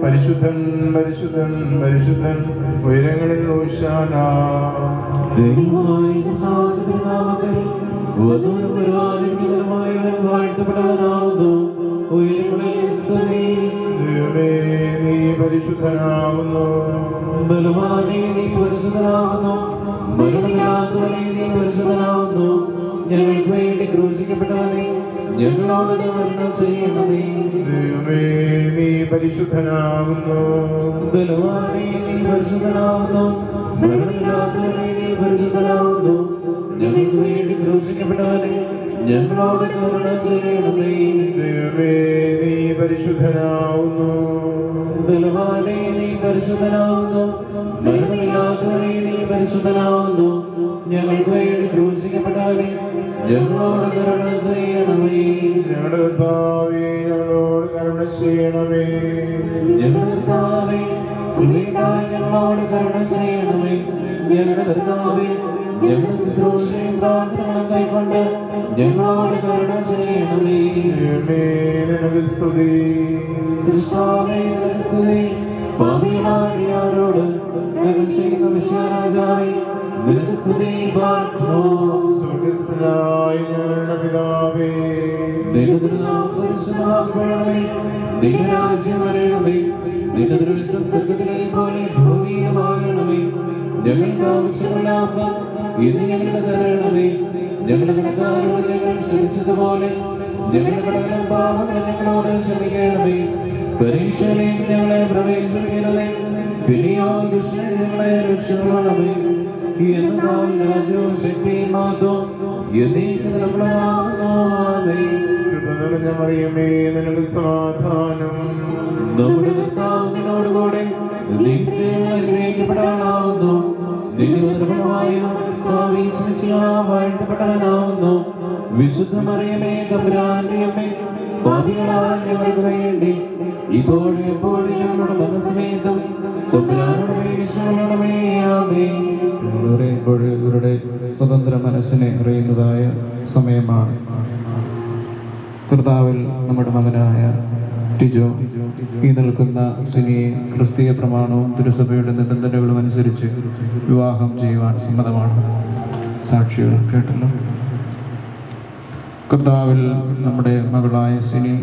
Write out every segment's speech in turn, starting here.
പരിശുദ്ധൻ പരിശുദ്ധൻ പരിശുദ്ധൻ ഉയരങ്ങളിൽ ഹോശാന. ദൈവമേ നീ പരിശുദ്ധനാകുന്നു. ബലവാനേ നീ പരിശുദ്ധനാകുന്നു. മരണമില്ലാത്തവനേ നീ പരിശുദ്ധനാകുന്നു. ഞങ്ങൾക്ക് വേണ്ടി ക്രൂശിക്കപ്പെട്ടവനേ ഞങ്ങളോട് കരുണ ചെയ്യണമേ. ദൈവമേ നീ പരിശുദ്ധനാകുന്നു. ബലവാനേ നീ പരിശുദ്ധനാകുന്നു. മരണമില്ലാത്തവനേ നീ പരിശുദ്ധനാകുന്നു. ഞങ്ങൾക്ക് വേണ്ടി ക്രൂശിക്കപ്പെട്ടവനേ ഞങ്ങളോട് കരുണ ചെയ്യണമേ. ദൈവമേ നീ പരിശുദ്ധനാകുന്നു. ബലവാനേ നീ പരിശുദ്ധനാകുന്നു. മരണമില്ലാത്തവനേ നീ പരിശുദ്ധനാകുന്നു. ഞങ്ങൾക്ക് വേണ്ടി ക്രൂശിക്കപ്പെട്ടവനേ ഞങ്ങളോട് കരുണ ചെയ്യണമേ. ഞങ്ങളുടെ കർത്താവേ ഞങ്ങളോട് കരുണ ചെയ്യണമേ. ഞങ്ങളുടെ കർത്താവേ കൃപയായി ഞങ്ങളോട് കരുണ ചെയ്യണമേ. ഞങ്ങളുടെ കർത്താവേ ഞങ്ങളുടെ ശുശ്രൂഷയും പ്രാർത്ഥനകളും കൈക്കൊണ്ട് ഞങ്ങളോട് കരുണ ചെയ്യണമേ. ദൈവമേ നിനക്ക് സ്തുതി. സൃഷ്ടാവേ നിനക്ക് സ്തുതി. പാപികളായ ഞങ്ങൾ ചെയ്യുന്ന വിശ്വരാജാവേ നിനക്ക് സ്തുതി. സ്വർഗ്ഗസ്ഥനായ ഞങ്ങളുടെ പിതാവേ, നിന്റെ നാമം പരിശുദ്ധമാക്കപ്പെടണമേ. നിന്റെ രാജ്യം വരണമേ. നിന്റെ ദൃഷ്ടി സ്വർഗ്ഗത്തിലെ പോലെ ഭൂമിയിലുമാകണമേ. ഞങ്ങൾക്ക് ആവശ്യമുള്ള അപ്പം ഇന്ന് ഞങ്ങൾക്ക് തരണമേ. ഞങ്ങളുടെ കടക്കാരോട് ഞങ്ങൾ ക്ഷമിച്ചതുപോലെ ഞങ്ങളുടെ കടകളും പാപങ്ങളും ഞങ്ങളോട് ക്ഷമിക്കണമേ. പരീക്ഷയിലേക്ക് ഞങ്ങളെ പ്രവേശിപ്പിക്കണമേ. പിന്നെയോ ദുഷ്ടനെ ഞങ്ങളെ രക്ഷിക്കണമേ. എന്നാൽ രാജ്യവും ശക്തിയും മഹത്വവും എന്നേക്കും നമ്മളാകുന്നു. കൃപ നിറഞ്ഞ മറിയമേ നിനക്ക് സമാധാനം. നമ്മുടെ കർത്താവ് നിന്നോടുകൂടെ നീ സ്ത്രീകളിൽ അനുഗ്രഹിക്കപ്പെട്ടവളാകുന്നു. നിന്റെ ഉദരഫലമായ വാഴ്ത്തപ്പെട്ടവനാകുന്നു. വിശുദ്ധ മറിയമേ തമ്പുരാന്റെ അമ്മേ, പാപികളായ ഞങ്ങൾക്ക് വേണ്ടി ഇപ്പോഴും എപ്പോഴും ഞങ്ങളുടെ മനസ്സമേതം തമ്പുരാനോട് അപേക്ഷിക്കണമേ. ആമേൻ. ഇവരുടെ സ്വതന്ത്ര മനസ്സിനെ അറിയുന്നതായ സമയമാണ്. കർത്താവിൽ നമ്മുടെ മകനായ ടിജോ ഈ നിൽക്കുന്ന സിനിയെ ക്രിസ്തീയ പ്രമാണവും തിരുസഭയുടെ നിബന്ധനകളും അനുസരിച്ച് വിവാഹം ചെയ്യുവാൻ സമ്മതമാണ്. സാക്ഷികൾ കേട്ടല്ലോ. കർത്താവിൽ നമ്മുടെ മകളായ സിനി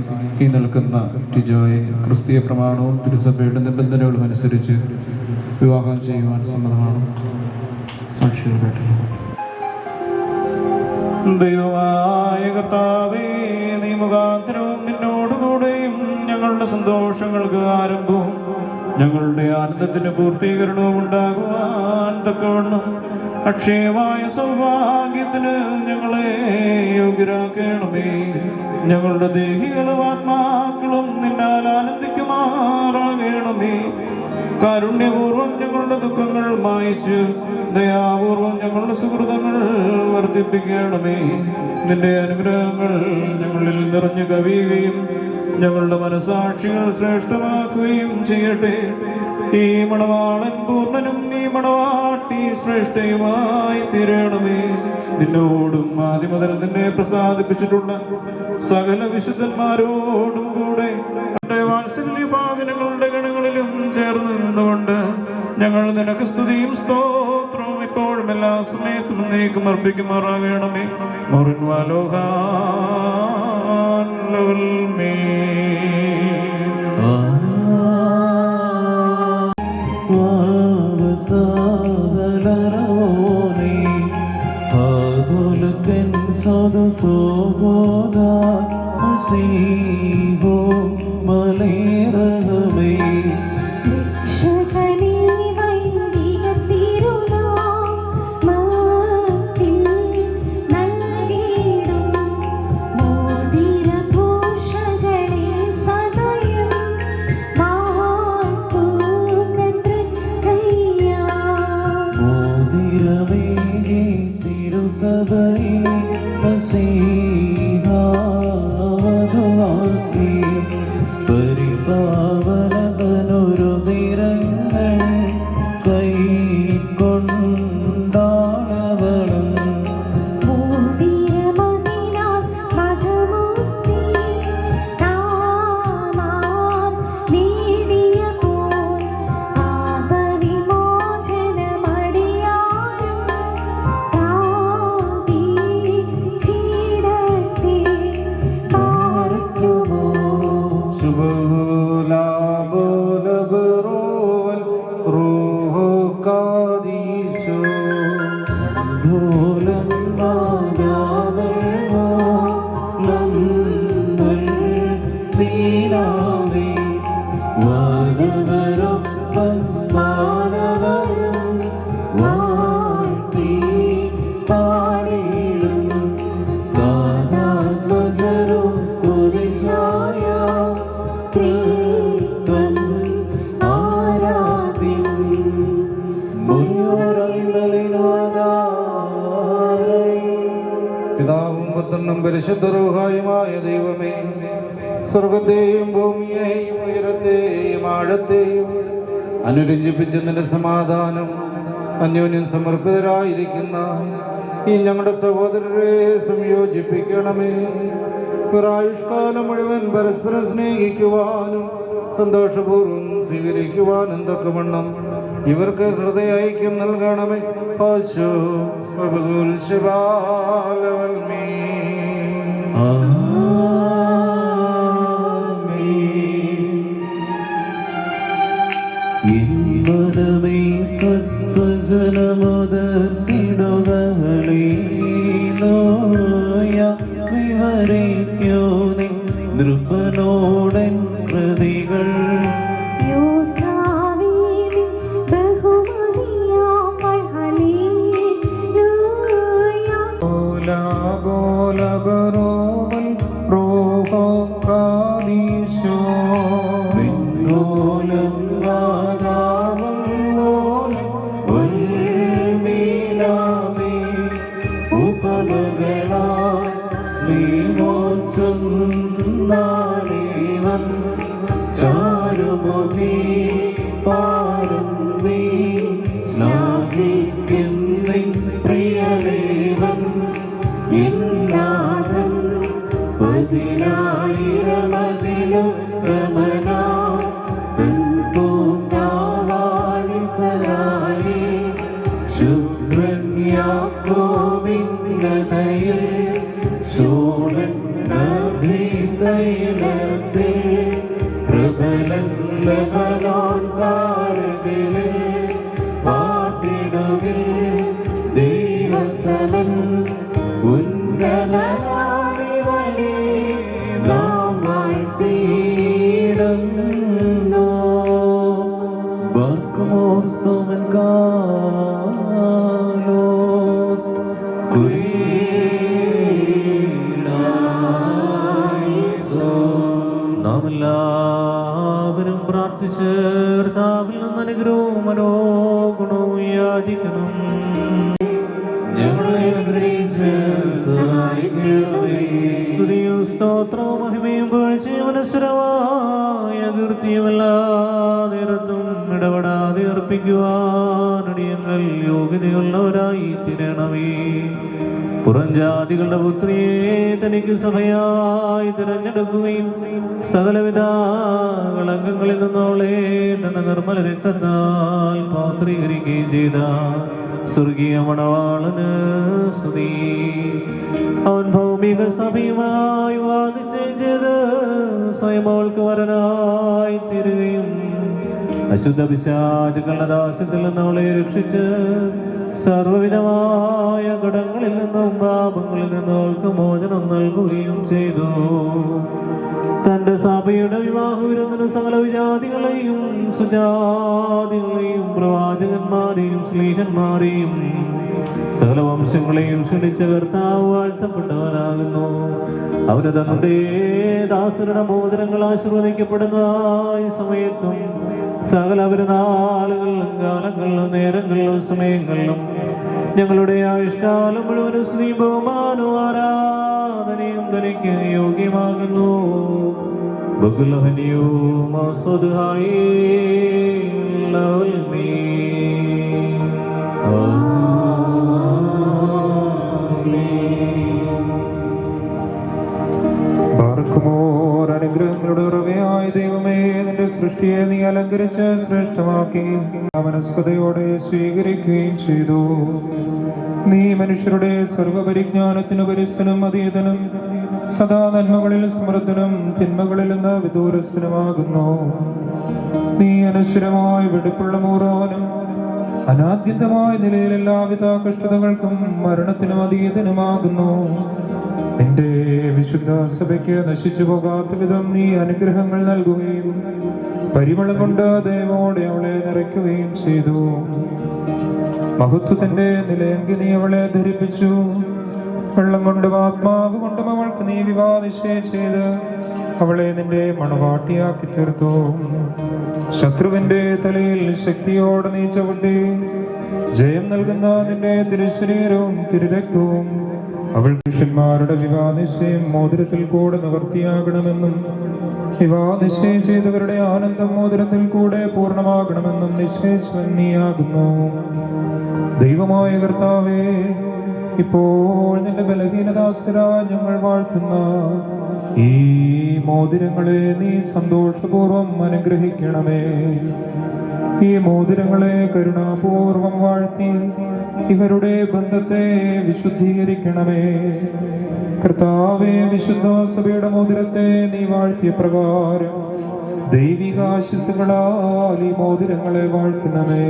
ഈ നിൽക്കുന്ന ടിജോയെ ക്രിസ്തീയ പ്രമാണവും തിരുസഭയുടെ നിബന്ധനകളും അനുസരിച്ച് വിവാഹം ചെയ്യുവാൻ സമ്മതമാണ്. സാക്ഷികൾ കേട്ടല്ലോ. ദൈവമായ കർത്താവേ, നീ മുഖാന്തരവും നിന്നോടുകൂടെയും ഞങ്ങളുടെ സന്തോഷങ്ങൾക്ക് ആരംഭവും ഞങ്ങളുടെ ആനന്ദത്തിന് പൂർത്തീകരണവും ഉണ്ടാകുവാൻ തക്കവണ്ണം അക്ഷയമായ സൗഭാഗ്യത്തിന് ഞങ്ങളെ യോഗ്യരാക്കണമേ. ഞങ്ങളുടെ ദേഹികളും ആത്മാക്കളും നിന്നാൽ ആനന്ദിക്കുമാറാകണമേ. കാരുണ്യപൂർവം ഞങ്ങളുടെ ദുഃഖങ്ങൾ മായിച്ച് ദയാപൂർവം ഞങ്ങളുടെ സുഹൃതങ്ങൾ വർദ്ധിപ്പിക്കണമേ. നിന്റെ അനുഗ്രഹങ്ങൾ ഞങ്ങളിൽ നിറഞ്ഞു കവിയുകയും ഞങ്ങളുടെ മനസാക്ഷികൾ ശ്രേഷ്ഠമാക്കുകയും ചെയ്യട്ടെ. ഈ മണവാളൻ പൂർണ്ണനും ഈ മണവാട്ടി ശ്രേഷ്ഠയുമായി തീരണമേ. നിന്നോടും ആദ്യം മുതൽ നിന്നെ പ്രസാദിപ്പിച്ചിട്ടുള്ള സകല വിശുദ്ധന്മാരോടും കൂടെ വാത്സല്യഭാജനങ്ങളുടെ ഗണങ്ങളിലും ചേർന്ന് നിന്നുകൊണ്ട് ഞങ്ങൾ നിനക്ക് സ്തുതിയും സ്തോത്രവും ഇപ്പോഴും എല്ലാ സമയത്തും നീക്കും അർപ്പിക്കുമാറാകണമേ. മോറിൻ വാലോഹാൻ ലോൽമേ. പരിപാവനവനൊരു മീനാവേ വാനവരൊപ്പം മാനവരും വാഴ്ത്തി പാടിടും കാതാത്മജരും കുരിശായ തൃത്വം ആരാധ്യം പിതാവും പുത്രനും പരിശുദ്ധ റൂഹായുമായ ദൈവമേ, സ്വർഗത്തെയും ഭൂമിയെയും ഉയരത്തെയും ആഴത്തെയും അനുരഞ്ജിപ്പിച്ച നിന്റെ സമാധാനം അന്യോന്യം സമർപ്പിതരായിരിക്കുന്ന ഈ ഞങ്ങളുടെ സഹോദരരെ സംയോജിപ്പിക്കണമേ. ഒരായുഷ്കാലം മുഴുവൻ പരസ്പരം സ്നേഹിക്കുവാനും സന്തോഷപൂർവ്വം സ്വീകരിക്കുവാനും തക്കവണ്ണം ഇവർക്ക് ഹൃദയ ഐക്യം നൽകണമേ. പശു ഇൻപദമേ സത്വജനമുദർത്തിടുകളേ നോയ വിവരിക്കോ നീ നൃപനോടൻ കൃതികൾ ചാരുമുഖി പാരും നീ സ്നാഗിക്കുന്നി പ്രിയദേവൻ ഇന്നാഥൻ പതിനായിരമതിലു ക്രമനാ പൂങ്കാവാളിസലായി ശുഭ്രൻ യാക്കോബിന്നതയിൽ ശോഭൻ നദീതൈലത്തിൽ പ്രബലൻ ലബനോൻ കാരതിലിൽ പാട്ടിടുകിൽ ദൈവസമൻ ഉന്നതനാവിവനെ നാം വാഴ്ത്തിയിടുന്നു. ബാർക്കുമോർ സ്തോമൻ കാലോസ് നാം എല്ലാവരും പ്രാർത്ഥിച്ച് കർത്താവിൽ നിന്ന് അനുഗ്രഹവും മനോഗുണവും യാചിക്കണം. ഞങ്ങളെ അനുഗ്രഹിച്ച് സഹായിക്കണമേ. സ്തുതിയും സ്തോത്രവും മഹിമയും പുകഴ്ചയും അനശ്വരമായ കീർത്തിയുമെല്ലാ നേരത്തും ഇടപെടാതെ അർപ്പിക്കുവാനടിയങ്ങൾ യോഗ്യതയുള്ളവരായി തീരണമേ. പുറംജാതികളുടെ പുത്രിയെ തനിക്ക് സഭയായി തിരഞ്ഞെടുക്കുകയും സകലവിധ കളങ്കങ്ങളിൽ നിന്നോളെ തന്റെ നിർമ്മല രക്തത്താൽ പാത്രീകരിക്കുകയും ചെയ്ത സ്വർഗീയ മണവാളന് സ്തുതി. അവൻ ഭൗമിക സഭയുമായി വാദിച്ചും ചെയ്ത് സ്വയമോൾക്ക് വരനായി തീരുകയും അശുദ്ധ പിശാചുക്കളുടെ ദാസ്യത്തിൽ നിന്നവളെ രക്ഷിച്ച് സർവവിധമായ ഘടങ്ങളിൽ നിന്നും പാപങ്ങളിൽ നിന്നും അവൾക്ക് മോചനം നൽകുകയും ചെയ്തു. തന്റെ സഭയുടെ വിവാഹ വിരുന്നിന് സകല വിജാതികളെയും സുജാതികളെയും പ്രവാചകന്മാരെയും സ്ലീഹന്മാരെയും സകല വംശങ്ങളെയും ക്ഷണിച്ച കർത്താവ് വാഴ്ത്തപ്പെട്ടവനാകുന്നു. അവര് തങ്ങളുടെ ദാസരുടെ മോതിരങ്ങൾ ആശീർവദിക്കപ്പെടുന്ന ഈ സമയത്തും സകല പെരുന്നാളുകളിലും കാലങ്ങളിലും നേരങ്ങളിലും സമയങ്ങളിലും ഞങ്ങളുടെ ആയുഷ്കാലം മുഴുവനും സ്ത്രീ ബഹുമാനവും ആരാധനയും തനിക്ക് യോഗ്യമാകുന്നു. ബഹുലഹനിയും ആസ്വദായി അനുഗ്രഹങ്ങളുടെ ഉറവയായ ദൈവമേ, നിന്റെ സൃഷ്ടിയെ നീ അലങ്കരിച്ച് ശ്രേഷ്ഠമാക്കി മനസ്കതയോടെ സ്വീകരിക്കുകയും ചെയ്തു. നീ മനുഷ്യരുടെ സർവപരിജ്ഞാനത്തിനു പരിസ്ഥനും അതീതനും സദാ നന്മകളിൽ സമൃദ്ധനും തിന്മകളിൽ നിന്ന് വിദൂരസ്ഥനുമാകുന്നു. നീ അനശ്വരമായ വെടിപ്പുള്ള മൂറാനും അനാദ്യന്തമായ നിലയിൽ എല്ലാവിധ കഷ്ടതകൾക്കും മരണത്തിനും അതീതനുമാകുന്നു. നിന്റെ വിശുദ്ധ സഭയ്ക്ക് നശിച്ചു പോകാത്ത വിധം നീ അനുഗ്രഹങ്ങൾ നൽകുകയും പരിമളം കൊണ്ട് ദൈവമോടെ അവളെ നിറയ്ക്കുകയും ചെയ്തു. മഹത്വത്തിന്റെ നിലയെങ്കിൽ നീ അവളെ ധരിപ്പിച്ചു. വെള്ളം കൊണ്ടും ആത്മാവ് കൊണ്ടും അവൾക്ക് നീ വിവാഹ നിശ്ചയം ചെയ്ത് അവളെ നിന്റെ മണവാട്ടിയാക്കി തീർത്തു. ശത്രുവിന്റെ തലയിൽ ശക്തിയോടെ നീ ചവിട്ടി ജയം നൽകുന്ന നിന്റെ തിരുശരീരവും തിരുരക്തവും അവൾ പുരുഷന്മാരുടെ വിവാഹ നിശ്ചയം മോതിരത്തിൽ കൂടെ നിവർത്തിയാകണമെന്നും വിവാഹ നിശ്ചയം ചെയ്തവരുടെ ആനന്ദം മോതിരത്തിൽ കൂടെ പൂർണ്ണമാകണമെന്നും നിശ്ചയിച്ചവൻ നീയാകുന്നു. ദൈവമായ കർത്താവേ, ഇപ്പോൾ നിന്റെ ബലഹീനദാസരാ ഞങ്ങൾ വാഴ്ത്തുന്ന ഈ മോതിരങ്ങളെ നീ സന്തോഷപൂർവം അനുഗ്രഹിക്കണമേ. ഈ മോതിരങ്ങളെ കരുണാപൂർവം വാഴ്ത്തി ഇവരുടെ ബന്ധത്തെ വിശുദ്ധീകരിക്കണമേ. കർത്താവേ, വിശുദ്ധ സഭയുടെ മോതിരത്തെ നീ വാഴ്ത്തിയ പ്രകാരം ദൈവികാശിസുകളാൽ ഈ മോതിരങ്ങളെ വാഴ്ത്തണമേ.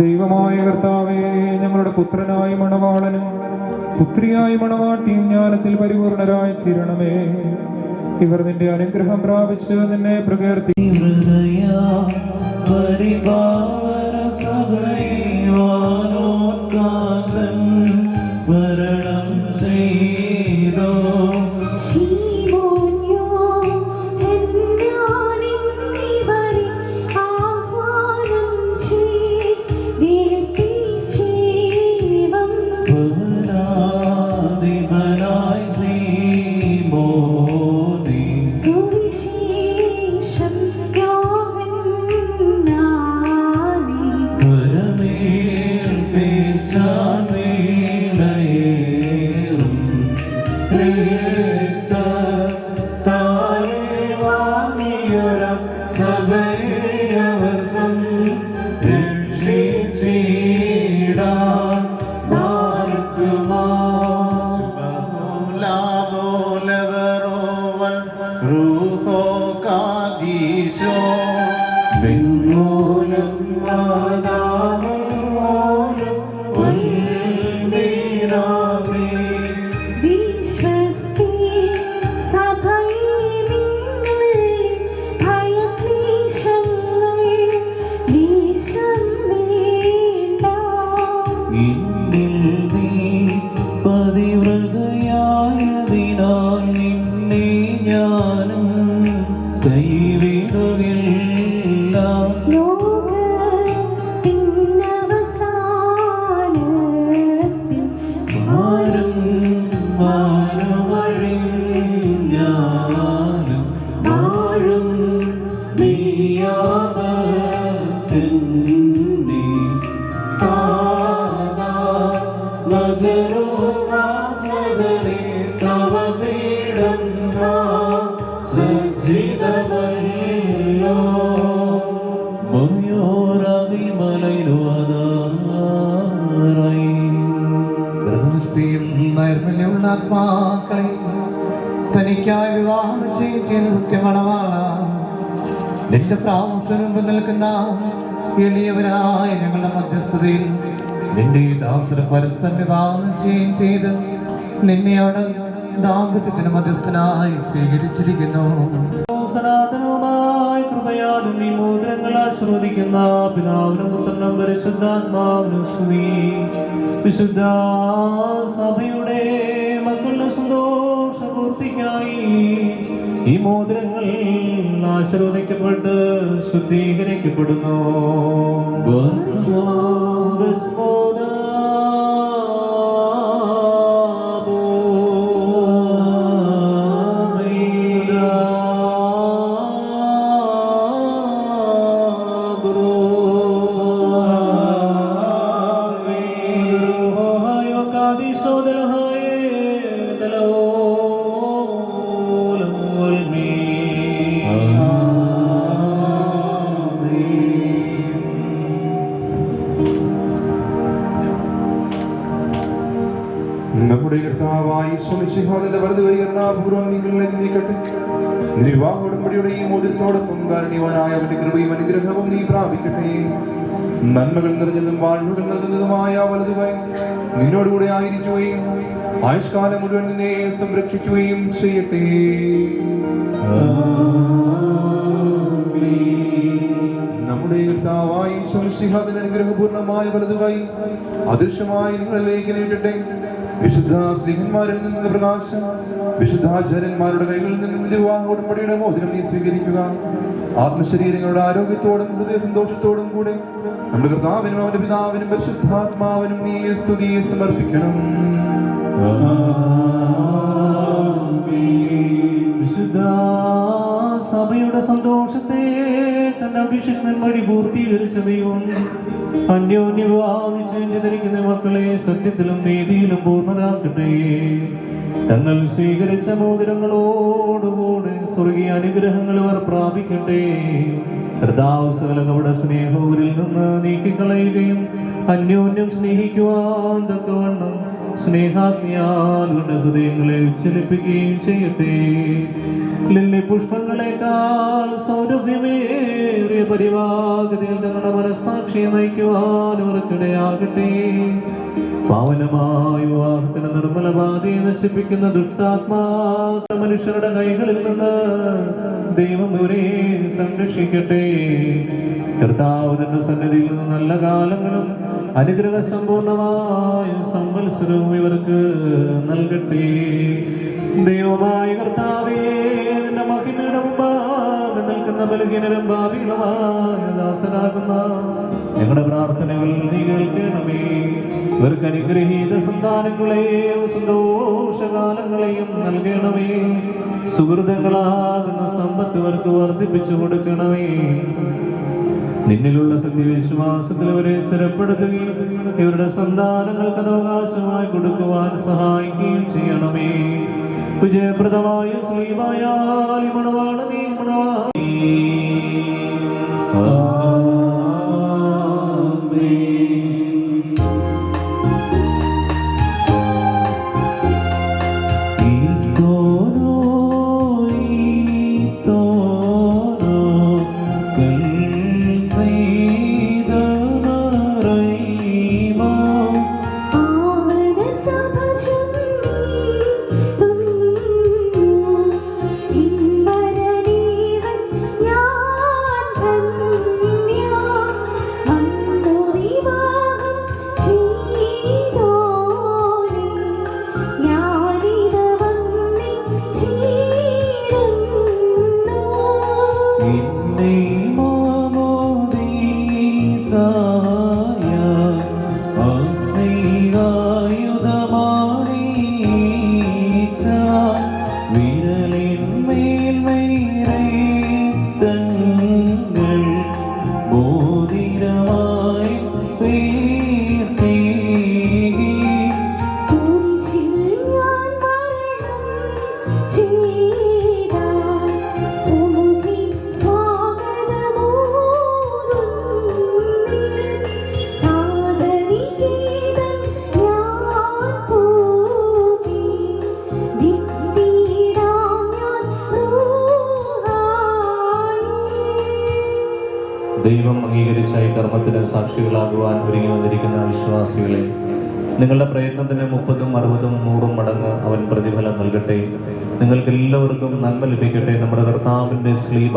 ദൈവമായ കർത്താവേ, ഞങ്ങളുടെ പുത്രനായ മണവാളനും പുത്രിയായ മണവാട്ടിയും ജ്ഞാനത്തിൽ പരിപൂർണരായി തീരണമേ. ഇവർ നിന്റെ അനുഗ്രഹം പ്രാപിച്ച് നിന്നെ പ്രകീർത്തി. നൈർമല്യമുള്ള ആത്മാക്കളെ തനിക്കായി വിവാഹം ചെയ്യുന്ന സത്യമണവാള, നിന്റെ പ്രാമുഖ്യം മുമ്പ് നിൽക്കുന്ന എളിയവരായ ഞങ്ങളുടെ മധ്യസ്ഥതയിൽ നിന്റെ ദാസന് പരസ്പരം വിവാഹം ചെയ്ത് നിന്നെ അവിടെ ദാമ്പത്യത്തിന് മധ്യസ്ഥനായി സ്വീകരിച്ചിരിക്കുന്നു. സനാതനവുമായ കൃപയാലും ഈ മോതിരങ്ങൾ ആശ്രവദിക്കുന്ന പിതാവിനും പുത്രനും പരിശുദ്ധാത്മാവിനും സ്തുതി. വിശുദ്ധ സഭയുടെ മക്കളുടെ സന്തോഷപൂർത്തിക്കായി ഈ മോതിരങ്ങൾ ആശീർവദിക്കപ്പെട്ട് ശുദ്ധീകരിക്കപ്പെടുന്നു. നമ്മുടെ കർത്താവായ ഈശോമിശിഹായുടെ വലതുകൈ കരുണാപൂർവ്വം നിങ്ങളിലേക്ക് നീക്കട്ടെ. നിന്റെ വിവാഹ ഉടമ്പടിയുടെ ഈ മോതിരത്തോടൊപ്പം കാരുണ്യവാനായ അവന്റെ കൃപയും അനുഗ്രഹവും നീ പ്രാപിക്കട്ടെ. നന്മകൾ നിറഞ്ഞതും വാഴ്വുകൾ നൽകുന്നതുമായ വലതുകൈ നിന്നോടുകൂടെ ആയിരിക്കുകയും ആയുഷ്കാലം മുഴുവൻ നിന്നെ സംരക്ഷിക്കുകയും ചെയ്യട്ടെ. നമ്മുടെ കർത്താവായ ഈശോ മിശിഹായുടെ അനുഗ്രഹപൂർണ്ണമായ വലതുകൈ അദൃശ്യമായി നിങ്ങളിലേക്ക് നീട്ടട്ടെ. വിശുദ്ധ സ്നേഹന്മാരിൽ നിന്ന് പ്രകാശം, വിശുദ്ധാചാര്യന്മാരുടെ കൈകളിൽ നിന്ന് വിവാഹ ഉടമ്പടിയുടെ മോതിരം നീ സ്വീകരിക്കുക. ആത്മശരീരങ്ങളുടെ ആരോഗ്യത്തോടും ഹൃദയ സന്തോഷത്തോടും കൂടെ നമ്മുടെ കർത്താവിനും അവന്റെ പിതാവിനും പരിശുദ്ധാത്മാവിനും നീ സ്തുതി സമർപ്പിക്കണം. വിശുദ്ധ സഭയുടെ സന്തോഷത്തെ തന്റെ അഭിഷേകൻ വഴി പൂർത്തീകരിച്ച ദൈവം അന്യോന്യ വിവാഹിച്ച് ധരിക്കുന്ന മക്കളെ സത്യത്തിലും നീതിയിലും പൂർണ്ണരാക്കട്ടെ. തങ്ങൾ സ്വീകരിച്ച മോതിരങ്ങളോടുകൂടെ സ്വർഗീയ അനുഗ്രഹങ്ങൾ അവർ പ്രാപിക്കട്ടെ. കർത്താവ് സകല കപട സ്നേഹൂരിൽ നിന്ന് നീക്കിക്കളയുകയും അന്യോന്യം സ്നേഹിക്കുവാൻ തക്കവണ്ണം സ്നേഹാഗ്നിയാലുടെ ഹൃദയങ്ങളെ ഉജ്ജ്വലിപ്പിക്കുകയും ചെയ്യട്ടെ. ലില്ലി പുഷ്പങ്ങളെക്കാൾ സൗരഭ്യമേറിയ പരിവാഹതയിൽ തങ്ങളുടെ മനസ്സാക്ഷിയെ നയിക്കുവാൻ അവർക്കിടയാകട്ടെ. പാവനമായ വിവാഹത്തിന് നിർമ്മല ബാധയെ നശിപ്പിക്കുന്ന ദുഷ്ടാത്മാ മനുഷ്യരുടെ കൈകളിൽ നിന്ന് ദൈവം ഇവരെ സംരക്ഷിക്കട്ടെ. കർത്താവ് തന്റെ സന്നിധിയിൽ നിന്ന് നല്ല കാലങ്ങളും അനുഗ്രഹ സമ്പൂർണമായ സംവത്സരവും ഇവർക്ക് നൽകട്ടെ. ദൈവമായ കർത്താവേ, നിന്റെ മഹിമയുടെ മുമ്പാകെ നിൽക്കുന്ന ബലഹീനരും ഭാവികളുമായ ദാസരാകുന്ന ഞങ്ങളുടെ പ്രാർത്ഥനകൾ നീ കേൾക്കണമേ. ഇവർക്ക് അനുഗ്രഹീത സന്താനങ്ങളെയും സന്തോഷകാലങ്ങളെയും നൽകണമേ. സുഹൃതങ്ങളാകുന്ന സമ്പത്ത് ഇവർക്ക് വർദ്ധിപ്പിച്ചു കൊടുക്കണമേ. നിന്നിലുള്ള സത്യവിശ്വാസത്തിൽ അവരെ സ്ഥിരപ്പെടുത്തുകയും ഇവരുടെ സന്താനങ്ങൾക്ക് അത് അവകാശമായി കൊടുക്കുവാൻ സഹായിക്കുകയും ചെയ്യണമേ. വിജയപ്രദമായ ശ്രീമായാലി മണവാള നീ മണവാളി. ദൈവം അംഗീകരിച്ച ഈ കർമ്മത്തിന് സാക്ഷികളാകുവാൻ ഒരുങ്ങി വന്നിരിക്കുന്ന വിശ്വാസികളെ, നിങ്ങളുടെ പ്രയത്നത്തിന് 30, 60, 100 മടങ്ങ് അവൻ പ്രതിഫലം നൽകട്ടെ. നിങ്ങൾക്ക് എല്ലാവർക്കും നന്മ ലഭിക്കട്ടെ. നമ്മുടെ കർത്താവിൻ്റെ സ്ലീബ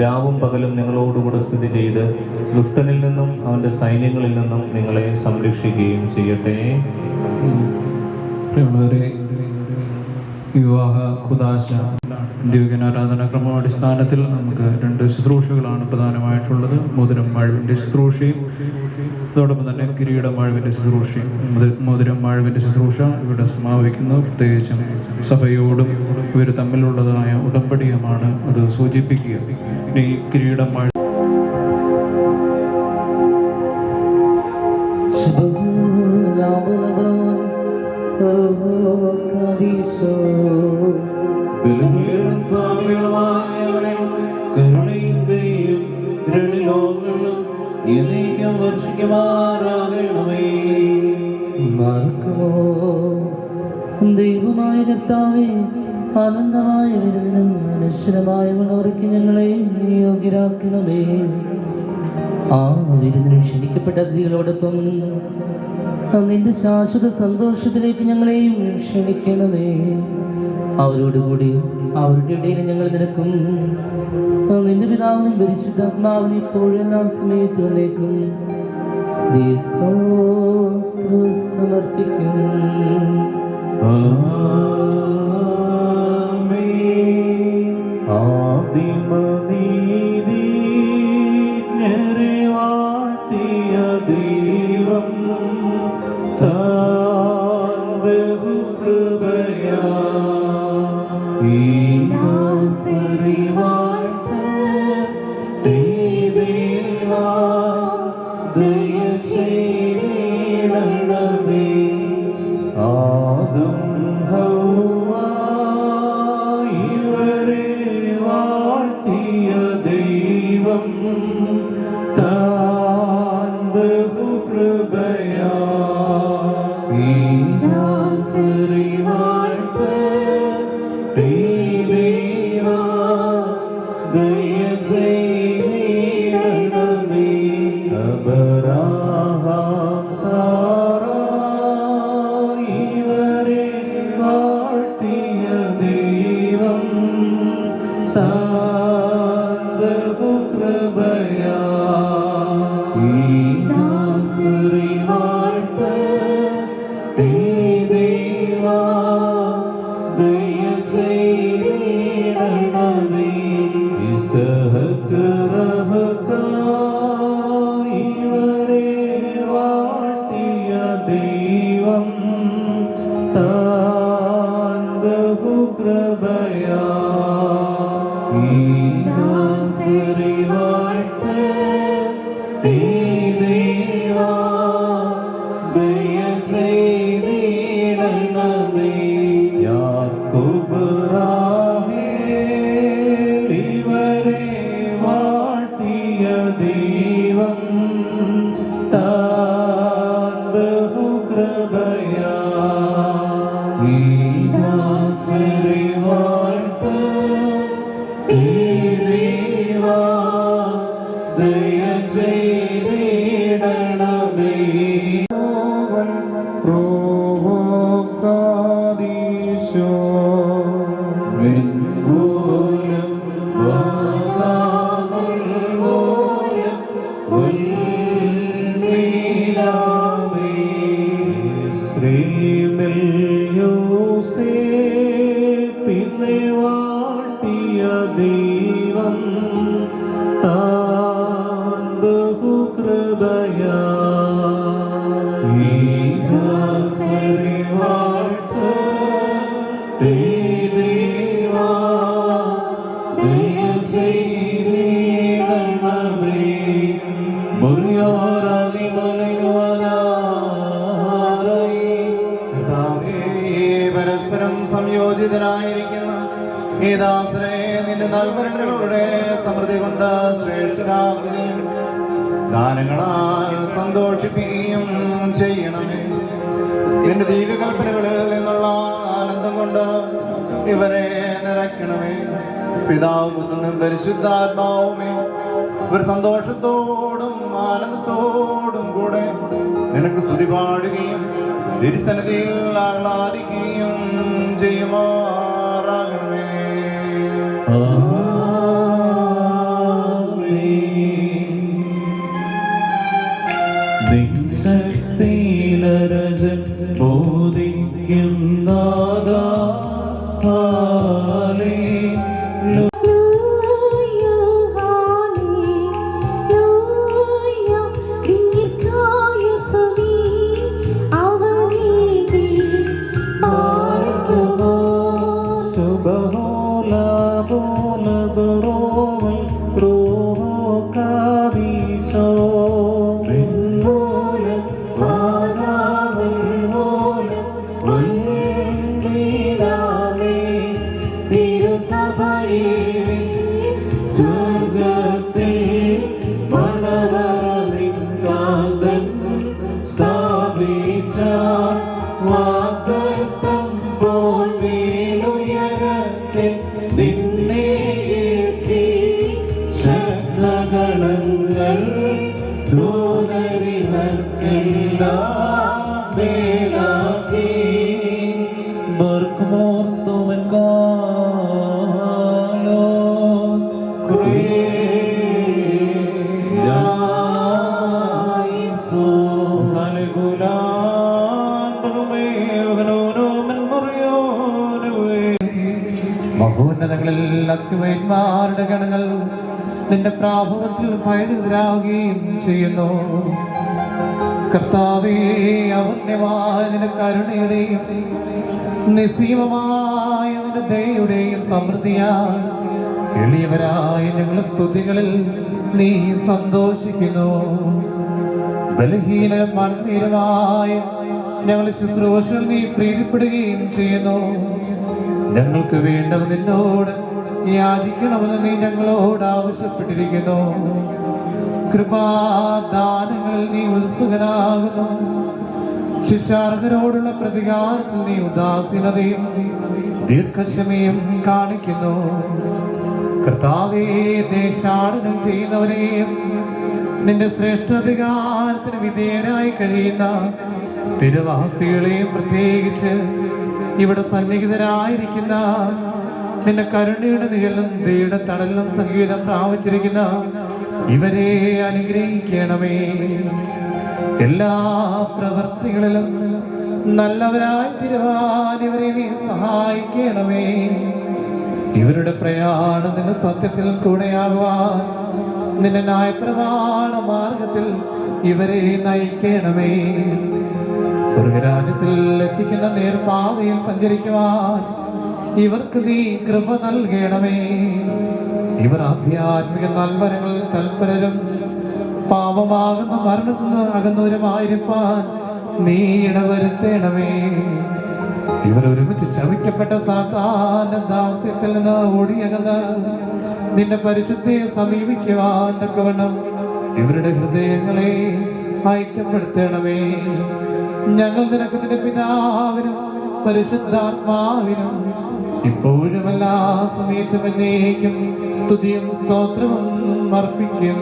രാവും പകലും നിങ്ങളോടുകൂടെ സ്ഥിതി ചെയ്ത് ദുഷ്ടനിൽ നിന്നും അവൻ്റെ സൈന്യങ്ങളിൽ നിന്നും നിങ്ങളെ സംരക്ഷിക്കുകയും ചെയ്യട്ടെ. പ്രിയമുള്ളവരെ, വിവാഹ കുദാശ ദിവ്യനാരാധന ക്രമാടിസ്ഥാനത്തിൽ നമുക്ക് 2 ശുശ്രൂഷകളാണ് പ്രധാനമായിട്ടുള്ളത്. മോതിരം മാഴ്വിൻ്റെ ശുശ്രൂഷയും അതോടൊപ്പം തന്നെ കിരീടം മാഴ്വിൻ്റെ ശുശ്രൂഷയും. മോതിരം മാഴ്വിൻ്റെ ശുശ്രൂഷ ഇവിടെ സമാപിക്കുന്നു. പ്രത്യേകിച്ചും സഭയോടും ഇവർ തമ്മിലുള്ളതായ ഉടമ്പടിയുമാണ് അത് സൂചിപ്പിക്കുക. ഇനി കിരീടം മാഴ് ദൈവമായ കർത്താവേ, ആനന്ദമായ വിരുന്നിനും അനശ്വരമായ മണവറയ്ക്ക് ഞങ്ങളെ യോഗ്യരാക്കണമേ. ആ വിരുന്നിന് ക്ഷണിക്കപ്പെട്ട അതിഥികളോടൊപ്പം നിന്റെ ശാശ്വത സന്തോഷത്തിലേക്ക് ഞങ്ങളെയും ക്ഷണിക്കണമേ. അവരോടുകൂടി അവരുടെ ഇടയിൽ ഞങ്ങൾ നിനക്കും നിന്റെ പിതാവിനും പരിശുദ്ധാത്മാവിനും ഇപ്പോഴെല്ലാം സമയത്ത് വന്നേക്കും സമർപ്പിക്കും. പരസ്പരം സംയോജിതനായിരിക്കുന്ന ഈ ദാസരെ നിന്റെ നൽവരങ്ങളുടെ സമൃദ്ധി കൊണ്ട് ശ്രേഷ്ഠരാക്കുകയും ദാനങ്ങളാൽ സന്തോഷിപ്പിക്കുകയും ചെയ്യണമേ. നിന്റെ ദൈവകൽപ്പനകളിൽ നിന്നുള്ള ആനന്ദം കൊണ്ട് ഇവരെ നിറയ്ക്കണമേ. പിതാവും പുത്രനും പരിശുദ്ധാത്മാവുമേ ഇവർ സന്തോഷത്തോടും ആനന്ദത്തോടും കൂടെ നിനക്ക് സ്തുതി പാടുകയും തിരുസന്നിധിയിൽ ആഹ്ലാദിക്കുകയും ചെയ്യുമാറാകണമേ. ശക്തിയിലരജൻ ബോധിക്കും നാദാ മഹോന്നതങ്ങളിൽ അഗ്നിമയന്മാരുടെ ഗണങ്ങൾ നിന്റെ പ്രാഭവത്തിൽ ഭയങ്കരാകുകയും ചെയ്യുന്നു. കർത്താവേ, അവർണ്യമായ നിന്റെ കരുണയുടെയും നിസ്സീമമായ നിന്റെ ദയയുടെയും സമൃദ്ധിയാൽ എളിയവരായ ഞങ്ങളുടെ സ്തുതികളിൽ നീ സന്തോഷിക്കുന്നു. ബലഹീനരും മൺമീരമായ ഞങ്ങളുടെ ശുശ്രൂഷകൾ നീ പ്രീതിപ്പെടുകയും ചെയ്യുന്നു. ഞങ്ങൾക്ക് വേണ്ടവ നിന്നോട് യാചിക്കണമെന്ന് നീ ഞങ്ങളോട് ആവശ്യപ്പെട്ടിരിക്കുന്നു. കൃപാദാനങ്ങളിൽ നീ ഉത്സുകനാകുന്നു. ശിശാർഹരോടുള്ള പ്രതികാരത്തിൽ നീ ഉദാസീനതയും ദീർഘക്ഷമയും കാണിക്കുന്നു. കർത്താവേ, ദേശാടനം ചെയ്യുന്നവരെയും നിന്റെ ശ്രേഷ്ഠാധികാരത്തിന് വിധേയരായി കഴിയുന്ന സ്ഥിരവാസികളെയും പ്രത്യേകിച്ച് ഇവിടെ സന്നിഹിതരായിരിക്കുന്ന നിന്റെ കരുണയുടെ നിഴലും ദൈവയുടെ തണലിലും സംഗീതം പ്രാപിച്ചിരിക്കുന്ന ഇവരെ അനുഗ്രഹിക്കണമേ. എല്ലാ പ്രവൃത്തികളിലും നല്ലവരായി തീരുവാൻ ഇവരെ നീ സഹായിക്കണമേ. ഇവരുടെ പ്രയാണം നിന്റെ സത്യത്തിൽ കൂടെയാകുവാൻ നിന്റെ ന്യായപ്രമാണ മാർഗത്തിൽ ഇവരെ നയിക്കണമേ. സ്വർഗരാജ്യത്തിൽ എത്തിക്കുന്ന നേർപാതയിൽ സഞ്ചരിക്കുവാൻ ഇവർക്ക് നീ കൃപ നൽകണമേ. ഇവർ ആധ്യാത്മിക നൽവരങ്ങളിൽ തൽപരരും പാപമാകുന്ന മരണത്തിൽ നിന്ന് അകന്നവരുമായിരിക്കാൻ നീ ഇടവരുത്തണമേ. ഇവർ ഒരുമിച്ച് ശമിക്കപ്പെട്ട സാത്താന്റെ ദാസ്യത്തിൽ നിന്ന് ഓടിയകന്ന് നിന്റെ പരിശുദ്ധിയെ സമീപിക്കുവാൻ തക്കവണ്ണം ഇവരുടെ ഹൃദയങ്ങളെ ഐക്യപ്പെടുത്തണമേ. ഞങ്ങൾ നിനക്ക് നിന്റെ പിതാവിനും പരിശുദ്ധാത്മാവിനും ഇപ്പോഴും എല്ലാ സമയത്തും എന്നേക്കും സ്തുതിയും സ്തോത്രവും അർപ്പിക്കും.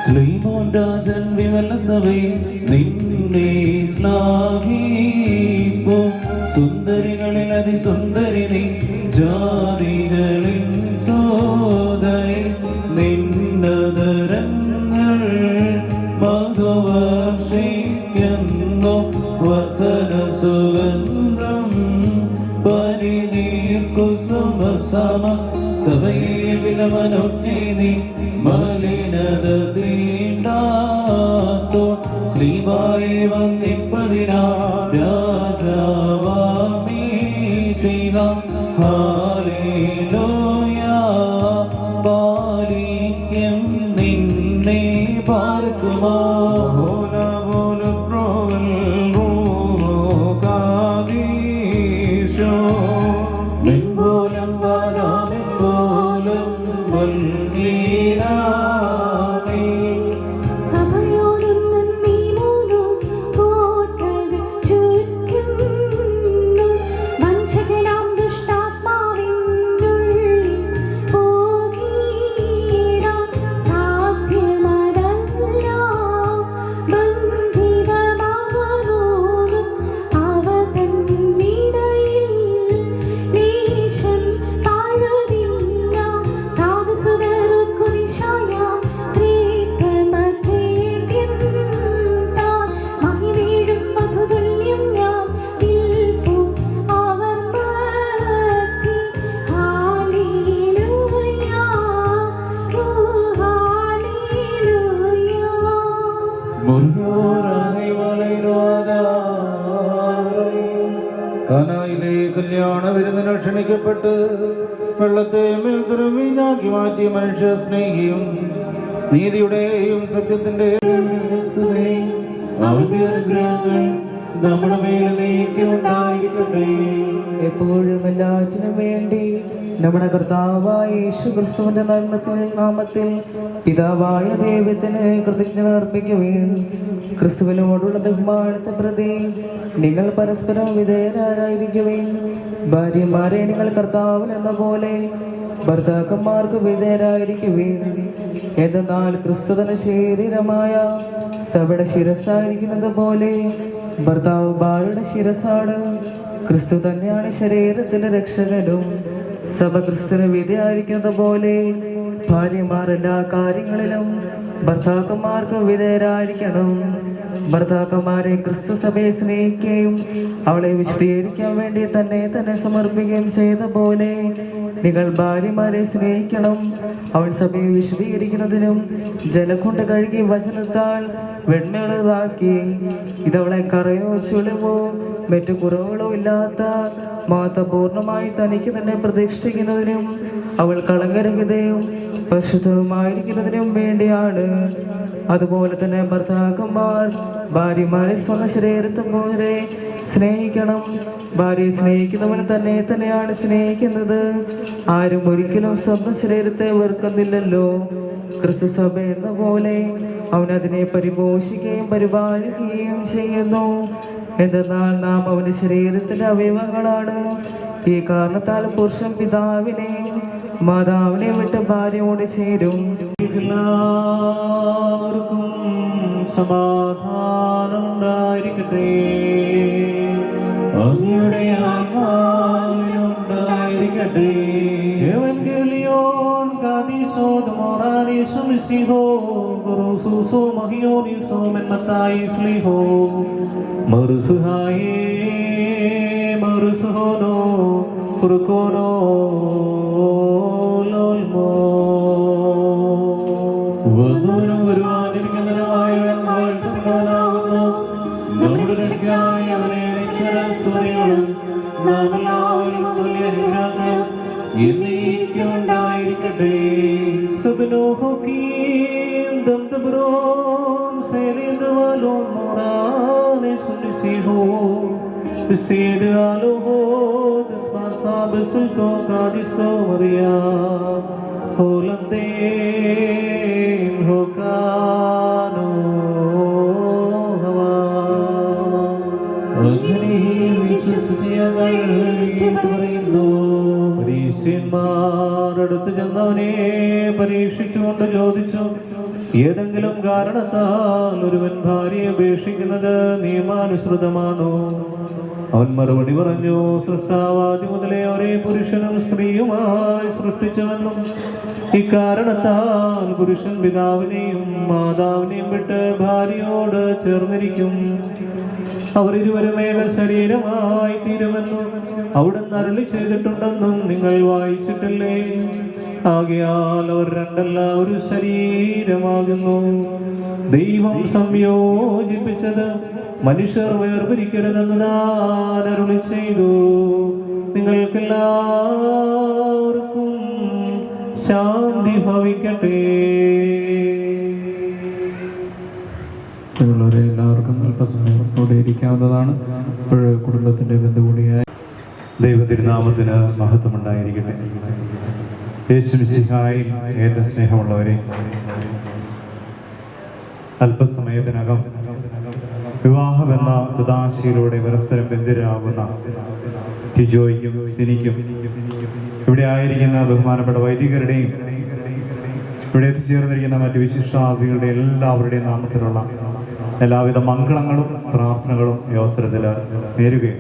ശ്രീമോൻ രാജൻ വിമല സഭയിൽ നിന്നെ ശ്ലാഘിപ്പോ. സുന്ദരികളിൽ അതിസുന്ദരി നീ, ജാതികളിൽ സോദരി നിന്നതരങ്ങൾ മധുവർഷിക്കുന്നു. വസന സുഗന്ധം പരിനീർക്കുസുമസമ സഭയെ വിലമനൊന്നേ നീ മലിനത തീണ്ടാത്തോ. ശ്രീവായി വന്നിപ്പതിനാ രാജാവാമീ ചെയ്ത ഹാലേലൂയ. പാലിക്കും നിന്നെ പാർക്കുമോ മെൻപോലം വരാമെൻപോലം വൽവീരാമേ. സഭയോടൊന്നും നീ മൂന്നും കോട്ടകൾ ചുറ്റുന്നു. വഞ്ചകനാം ദുഷ്ടാത്മാവിനുള്ളിൽ പോകിടാൻ സാധ്യമല്ല. ബന്ധിതമാവോലും അവ തന്നിടയിൽ ദേശം താഴുന്നില്ല. താമസുതർക്കു ദിശായ പ്രീതമധ്യേദ്യം താൻ മഹിമേഴും മധുതുല്യം ഞാൻ നിൽപ്പു അവർ മധ്യേ. Hallelujah, hallelujah. കാനായിലെ കല്യാണ വിരുന്നിന് ക്ഷണിക്കപ്പെട്ട് വെള്ളത്തെ മേൽത്തരം വീഞ്ഞാക്കി മാറ്റിയ മനുഷ്യ സ്നേഹിയും നീതിയുടെയും സത്യത്തിന്റെയും അനുഗ്രഹങ്ങൾ നമ്മുടെ മേലേക്കുണ്ടായിരിക്കട്ടെ. എപ്പോഴും എല്ലാറ്റിനും വേണ്ടി നമ്മുടെ കർത്താവായ യേശു ക്രിസ്തുവിന്റെ നാമത്തിൽ പിതാവായ ദൈവത്തിന് കൃതജ്ഞത അർപ്പിക്കുകയും ക്രിസ്തുവിനോടുള്ള ബഹുമാനത്തെ പ്രതി നിങ്ങൾ പരസ്പരം വിധേയരായിരിക്കുകയും ഭാര്യമാരെ നിങ്ങൾ കർത്താവിനെന്ന പോലെ ഭർത്താക്കന്മാർക്ക് വിധേയരായിരിക്കുകയും എന്നാൽ ക്രിസ്തുവിന്റെ ശരീരമായ സഭയുടെ ശിരസായിരിക്കുന്നത് പോലെ ഭർത്താവ് ഭാര്യയുടെ ശിരസാണ്. ക്രിസ്തു തന്നെയാണ് ശരീരത്തിന്റെ രക്ഷകനും. സഭ ക്രിസ്തുവിന് വിധേയായിരിക്കുന്നത് പോലെ ഭാര്യമാർ എല്ലാ കാര്യങ്ങളിലും ഭർത്താക്കന്മാർക്ക് വിധേയരായിരിക്കണം. ഭർത്താക്കന്മാരെ ക്രിസ്തു സഭയെ സ്നേഹിക്കുകയും അവളെ വിശദീകരിക്കാൻ വേണ്ടി തന്നെ സമർപ്പിക്കുകയും ചെയ്ത പോലെ നിങ്ങൾ ഭാര്യമാരെ സ്നേഹിക്കണം. അവൾ സഭയെ വിശദീകരിക്കുന്നതിനും ജലം കൊണ്ട് കഴുകി വചനത്താൽ വെണ്മയുള്ളതാക്കി ഇതവളെ കറയോ ചുളിവോ മറ്റു കുറവുകളോ ഇല്ലാത്ത പൂർണ്ണമായി തനിക്ക് തന്നെ പ്രതിഷ്ഠിക്കുന്നതിനും അവൾ കളങ്കരഹിതയും പരിശുദ്ധവുമായിരിക്കുന്നതിനും വേണ്ടിയാണ്. അതുപോലെ തന്നെ ഭർത്താക്കന്മാർ ഭാര്യമാരെ സ്വന്തം ശരീരത്തെ പോലെ സ്നേഹിക്കണം. ഭാര്യയെ സ്നേഹിക്കുന്നവൻ തന്നെയാണ് സ്നേഹിക്കുന്നത്. ആരും ഒരിക്കലും സ്വന്തം ശരീരത്തെ വെറുക്കുന്നില്ലല്ലോ. ക്രിസ്തു സഭ എന്ന പോലെ അവൻ അതിനെ പരിപോഷിക്കുകയും പരിപാലിക്കുകയും ചെയ്യുന്നു. എന്തെന്നാൽ നാം അവന്റെ ശരീരത്തിന്റെ അവയവങ്ങളാണ്. ഈ കാരണത്താൽ പുരുഷൻ പിതാവിനെയും മാതാവിനെയും വിട്ട് ഭാര്യയോട് ചേരും. എല്ലാവർക്കും സമാധാനം ഉണ്ടായിരിക്കട്ടെ. അങ്ങയുടെ ആത്മാവിനുണ്ടായിരിക്കട്ടെ. Evangelion Kadiso Demorani Sumisiho Guru Suso Mahioni Somen Matai Sliho Marusuhaye Marusuhono Kurukono Lolmo Vadunu Varuanirkanaya Valtamanavuno Namudrakaya Vanesharasturiyon Namalavam Mulyanirana Yenikyundairikade Sabinohokim Damtabron Selinavalon Morane Sunisiho Sid Aloho Despansa Besulto Kadiso Maria Holande Hokano Hava Agni Vishasyagal Parino പരീക്ഷന്മാരടുത്ത് ചെന്നവനെ പരീക്ഷിച്ചുകൊണ്ട് ചോദിച്ചു, ഏതെങ്കിലും കാരണത്താൽ ഒരുവൻ ഭാര്യയെ ഉപേക്ഷിക്കുന്നത് നിയമാനുസൃതമാണോ? അവൻ മറുപടി പറഞ്ഞു, സൃഷ്ടാവാദി മുതലേ ഒരേ പുരുഷനും സ്ത്രീയുമായി സൃഷ്ടിച്ചുവെന്നും ഇക്കാരണത്താൽ പുരുഷൻ പിതാവിനെയും മാതാവിനെയും വിട്ട് ഭാര്യയോട് ചേർന്നിരിക്കും, അവർ ഇരുവരും ഏക ശരീരമായി തീരുമെന്നും അവിടുന്ന് അരുളി ചെയ്തിട്ടുണ്ടെന്നും നിങ്ങൾ വായിച്ചിട്ടില്ലേ? ആകയാൽ അവർ രണ്ടല്ല ഒരു ശരീരമാകുന്നു. ദൈവം സംയോജിപ്പിച്ചത് മനുഷ്യർ വേർപിരിക്കരുതെന്ന് ഞാൻ അരുളി ചെയ്തു. നിങ്ങൾക്കെല്ലാവർക്കും ശാന്തി ഭവിക്കട്ടെ. എല്ലാവർക്കും അല്പസമയത്തോടെ ഇരിക്കാവുന്നതാണ്. ഇപ്പോൾ കുടുംബത്തിന്റെ ബന്ധുകൂടിയായ ദൈവതിരുനാമത്തിന് മഹത്വമുണ്ടായിരിക്കട്ടെ. യേശുമിശിഹായിൽ ഏറ്റവും സ്നേഹമുള്ളവരെ, അല്പസമയത്തിനകം വിവാഹമെന്ന കുദാശയിലൂടെ പരസ്പരം ബന്ധിതരാകുന്ന ടിജോയ്ക്കും സിനിക്കും ഇവിടെ ആയിരിക്കുന്ന ബഹുമാനപ്പെട്ട വൈദികരുടെയും ഇവിടെ എത്തിച്ചേർന്നിരിക്കുന്ന മറ്റ് വിശിഷ്ടാതികളുടെ എല്ലാവരുടെയും നാമത്തിലുള്ള എല്ലാവിധ മംഗളങ്ങളും പ്രാർത്ഥനകളും ഈ അവസരത്തിൽ നേരുകയും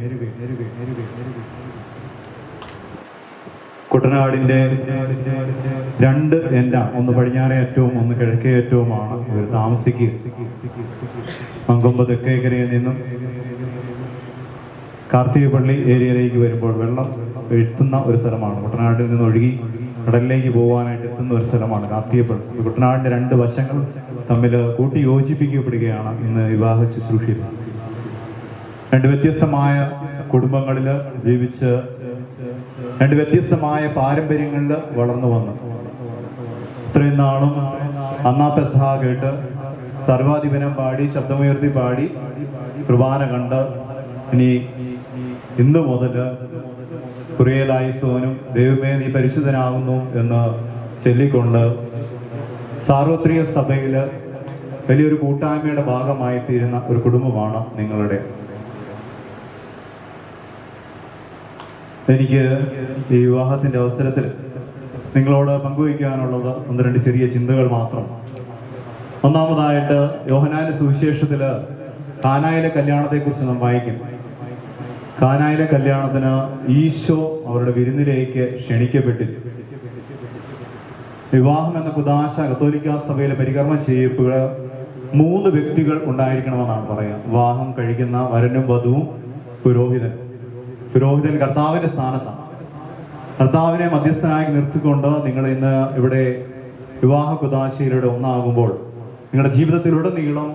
കുട്ടനാടിൻ്റെ രണ്ട് എൻഡാണ്, ഒന്ന് പടിഞ്ഞാറേ അറ്റവും ഒന്ന് കിഴക്കേ അറ്റവുമാണ് ഇവർ താമസിക്കുക. മങ്കൊമ്പ് തെക്കേക്കരയിൽ നിന്നും കാർത്തികപ്പള്ളി ഏരിയയിലേക്ക് വരുമ്പോൾ വെള്ളം എത്തുന്ന ഒരു സ്ഥലമാണ്. കുട്ടനാട്ടിൽ നിന്ന് ഒഴുകി കടലിലേക്ക് പോകാനായിട്ട് എത്തുന്ന ഒരു സ്ഥലമാണ് കാർത്തികപ്പള്ളി. കുട്ടനാടിൻ്റെ രണ്ട് വശങ്ങൾ തമ്മിൽ കൂട്ടി യോജിപ്പിക്കപ്പെടുകയാണ് ഇന്ന് വിവാഹ ശുശ്രൂഷയിൽ. രണ്ട് വ്യത്യസ്തമായ കുടുംബങ്ങളിൽ ജീവിച്ച് രണ്ട് വ്യത്യസ്തമായ പാരമ്പര്യങ്ങളിൽ വളർന്നു വന്നു. ഇത്രയും നാളും അന്നാ പെസഹ കേട്ട് സർവാധിപനം പാടി ശബ്ദമുയർത്തി പാടി കുർബാന കണ്ട് ഇനി ഇന്നു മുതൽ കുറിയലായിസോനും ദൈവമേ നീ പരിശുദ്ധനാകുന്നു എന്ന് ചൊല്ലിക്കൊണ്ട് സാർവത്രിക സഭയിൽ വലിയൊരു കൂട്ടായ്മയുടെ ഭാഗമായി തീരുന്ന ഒരു കുടുംബമാണ് നിങ്ങളുടെ. എനിക്ക് ഈ വിവാഹത്തിൻ്റെ അവസരത്തിൽ നിങ്ങളോട് പങ്കുവയ്ക്കാനുള്ളത് ഒന്ന് രണ്ട് ചെറിയ ചിന്തകൾ മാത്രം. ഒന്നാമതായിട്ട് യോഹന്നാന്റെ സുവിശേഷത്തില് കാനായിലെ കല്യാണത്തെക്കുറിച്ച് നാം വായിക്കും. കാനായിലെ കല്യാണത്തിന് ഈശോ അവരുടെ വിരുന്നിലേക്ക് ക്ഷണിക്കപ്പെട്ടില്ല. വിവാഹം എന്ന കുദാശ കത്തോലിക്കാ സഭയിലെ പരികർമ്മം ചെയ്യപ്പോൾ 3 വ്യക്തികൾ ഉണ്ടായിരിക്കണമെന്നാണ് പറയുക. വിവാഹം കഴിക്കുന്ന വരനും വധുവും പുരോഹിതൻ. പുരോഹിതൻ കർത്താവിന്റെ സ്ഥാനത്താണ്. കർത്താവിനെ മധ്യസ്ഥനായി നിർത്തിക്കൊണ്ട് നിങ്ങൾ ഇന്ന് ഇവിടെ വിവാഹ കുദാശയിലൂടെ ഒന്നാകുമ്പോൾ നിങ്ങളുടെ ജീവിതത്തിലുടനീളം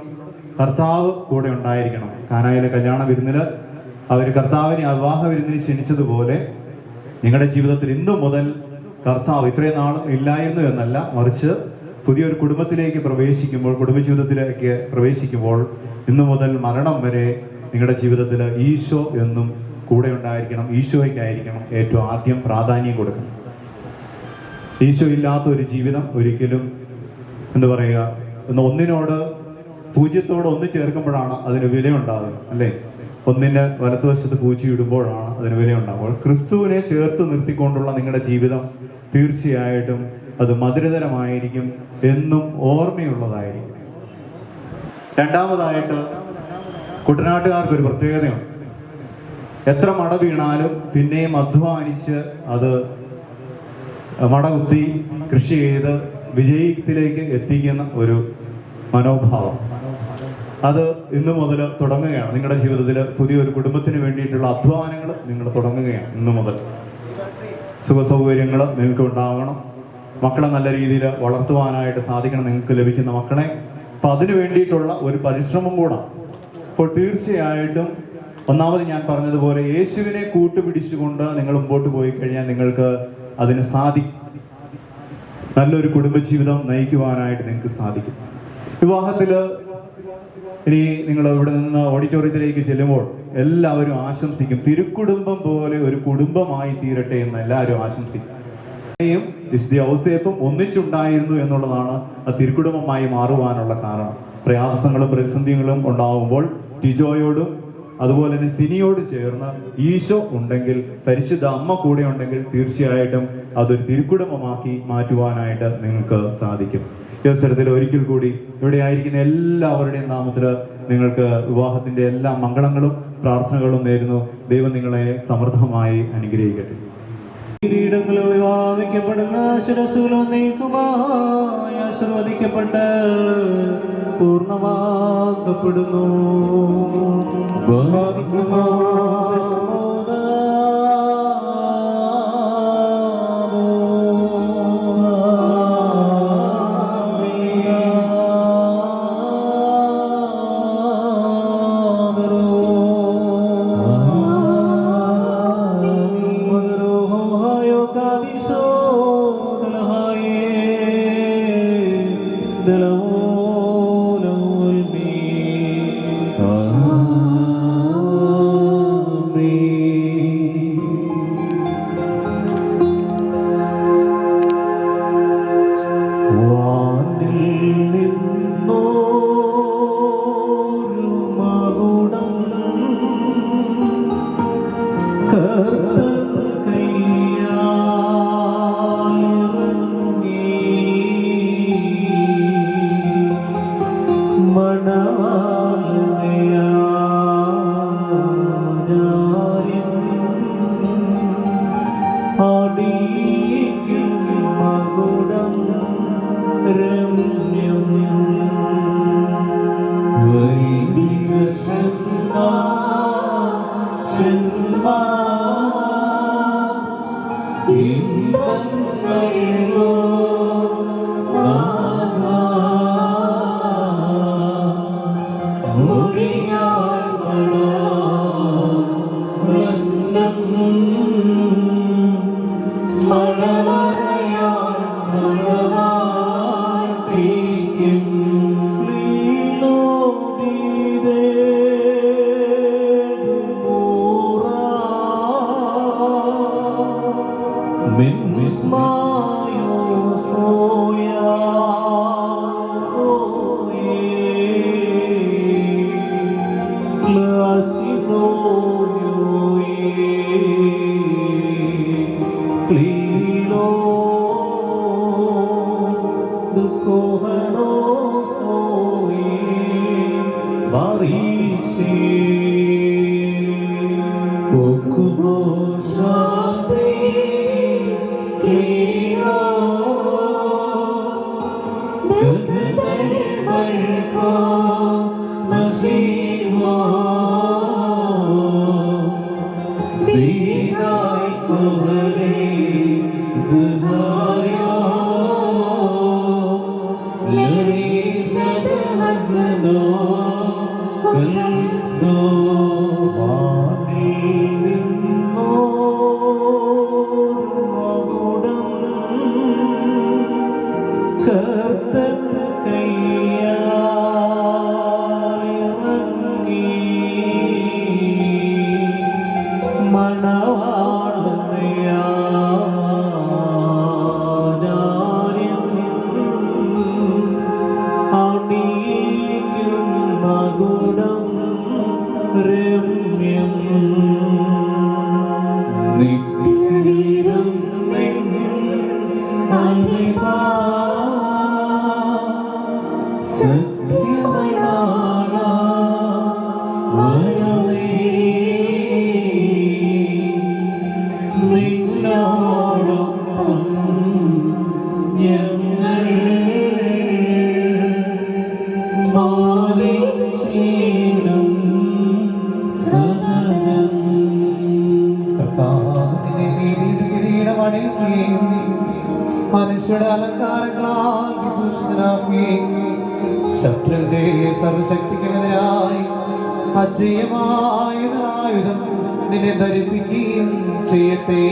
കർത്താവ് കൂടെ ഉണ്ടായിരിക്കണം. കാനായിലെ കല്യാണ വിരുന്നില് അവർ കർത്താവിനെ വിവാഹ വിരുന്നിന് ക്ഷണിച്ചതുപോലെ നിങ്ങളുടെ ജീവിതത്തിൽ ഇന്നു മുതൽ കർത്താവ് ഇത്രയും നാളും ഇല്ലായിരുന്നു എന്നല്ല, മറിച്ച് പുതിയൊരു കുടുംബത്തിലേക്ക് പ്രവേശിക്കുമ്പോൾ, കുടുംബജീവിതത്തിലേക്ക് പ്രവേശിക്കുമ്പോൾ ഇന്നു മുതൽ മരണം വരെ നിങ്ങളുടെ ജീവിതത്തിൽ ഈശോ എന്നും കൂടെ ഉണ്ടായിരിക്കണം. ഈശോയ്ക്കായിരിക്കണം ഏറ്റവും ആദ്യം പ്രാധാന്യം കൊടുക്കണം. ഈശോ ഇല്ലാത്ത ഒരു ജീവിതം ഒരിക്കലും എന്താ പറയുക, ഒന്നിനോട് 0 ഒന്ന് ചേർക്കുമ്പോഴാണ് അതിന് വിലയുണ്ടാകുന്നത്, അല്ലേ? ഒന്നിന് വലത്തുവശത്ത് 0 ഇടുമ്പോഴാണ് അതിന് വിലയുണ്ടാകുമ്പോൾ ക്രിസ്തുവിനെ ചേർത്ത് നിർത്തിക്കൊണ്ടുള്ള നിങ്ങളുടെ ജീവിതം തീർച്ചയായിട്ടും അത് മധുരതരമായിരിക്കും, എന്നും ഓർമ്മയുള്ളതായിരിക്കും. രണ്ടാമതായിട്ട് കുട്ടനാട്ടുകാർക്കൊരു പ്രത്യേകതയുണ്ട്. എത്ര മട വീണാലും പിന്നെയും അധ്വാനിച്ച് അത് മടകുത്തി കൃഷി ചെയ്ത് വിജയത്തിലേക്ക് എത്തിക്കുന്ന ഒരു മനോഭാവം, അത് ഇന്നു മുതൽ തുടങ്ങുകയാണ്. നിങ്ങളുടെ ജീവിതത്തിൽ പുതിയൊരു കുടുംബത്തിന് വേണ്ടിയിട്ടുള്ള അധ്വാനങ്ങൾ നിങ്ങൾ തുടങ്ങുകയാണ്. ഇന്നു മുതൽ സുഖസൗകര്യങ്ങൾ നിങ്ങൾക്ക് ഉണ്ടാകണം. മക്കളെ നല്ല രീതിയിൽ വളർത്തുവാനായിട്ട് സാധിക്കണം, നിങ്ങൾക്ക് ലഭിക്കുന്ന മക്കളെ. അപ്പം അതിനു വേണ്ടിയിട്ടുള്ള ഒരു പരിശ്രമം കൂടാണ്. അപ്പോൾ തീർച്ചയായിട്ടും ഒന്നാമത് ഞാൻ പറഞ്ഞതുപോലെ യേശുവിനെ കൂട്ടുപിടിച്ചുകൊണ്ട് നിങ്ങൾ മുമ്പോട്ട് പോയി കഴിഞ്ഞാൽ നിങ്ങൾക്ക് അതിന് സാധിക്കും. നല്ലൊരു കുടുംബജീവിതം നയിക്കുവാനായിട്ട് നിങ്ങൾക്ക് സാധിക്കും. വിവാഹത്തില് ഇനി നിങ്ങൾ ഇവിടെ നിന്ന് ഓഡിറ്റോറിയത്തിലേക്ക് ചെല്ലുമ്പോൾ എല്ലാവരും ആശംസിക്കും, തിരുക്കുടുംബം പോലെ ഒരു കുടുംബമായി തീരട്ടെ എന്ന് എല്ലാവരും ആശംസിക്കും. വിശുദ്ധ ഔസേപ്പും ഒന്നിച്ചുണ്ടായിരുന്നു എന്നുള്ളതാണ് ആ തിരുക്കുടുംബമായി മാറുവാനുള്ള കാരണം. പ്രയാസങ്ങളും പ്രതിസന്ധികളും ഉണ്ടാകുമ്പോൾ ടിജോയോടും അതുപോലെ തന്നെ സിനിയോട് ചേർന്ന് ഈശോ ഉണ്ടെങ്കിൽ, പരിശുദ്ധ അമ്മ കൂടെ ഉണ്ടെങ്കിൽ തീർച്ചയായിട്ടും അതൊരു തിരുക്കുടുംബമാക്കി മാറ്റുവാനായിട്ട് നിങ്ങൾക്ക് സാധിക്കും. ഈ അവസരത്തിൽ ഒരിക്കൽ കൂടി ഇവിടെ ആയിരിക്കുന്ന എല്ലാവരുടെയും നാമത്തിൽ നിങ്ങൾക്ക് വിവാഹത്തിന്റെ എല്ലാ മംഗളങ്ങളും പ്രാർത്ഥനകളും നേരുന്നു. ദൈവം നിങ്ങളെ സമൃദ്ധമായി അനുഗ്രഹിക്കട്ടെ. കിരീടങ്ങൾ വിവാഹിക്കപ്പെടുന്ന ശിരസുകളും നീക്കുമായി ആശീർവദിക്കപ്പെട്ട് പൂർണ്ണമാക്കപ്പെടുന്നു. the Kohano മനുഷ്യരുടെ അലങ്കാരങ്ങളാൽ വിഭൂഷിതനാക്കുകയും ശത്രുവിന്റെ സർവശക്തിക്കെതിരായി അജയ്യമായ ആയുധം നിന്നെ ധരിപ്പിക്കുകയും ചെയ്യട്ടെ.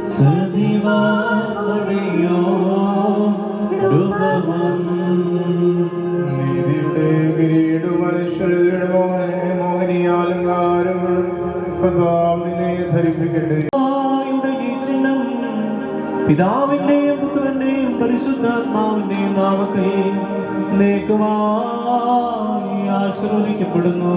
സതി നീതിയുടെ കിരീടം മനുഷ്യരുടെ മോഹനീയാലങ്കാരങ്ങളും കർത്താവ് നിന്നെ ധരിപ്പിക്കട്ടെ. പിതാവിന്റെയും പുത്രന്റെയും പരിശുദ്ധാത്മാവിന്റെയും നാമത്തിൽ നേക്കുമായി ആശീർവദിക്കപ്പെടുന്നു.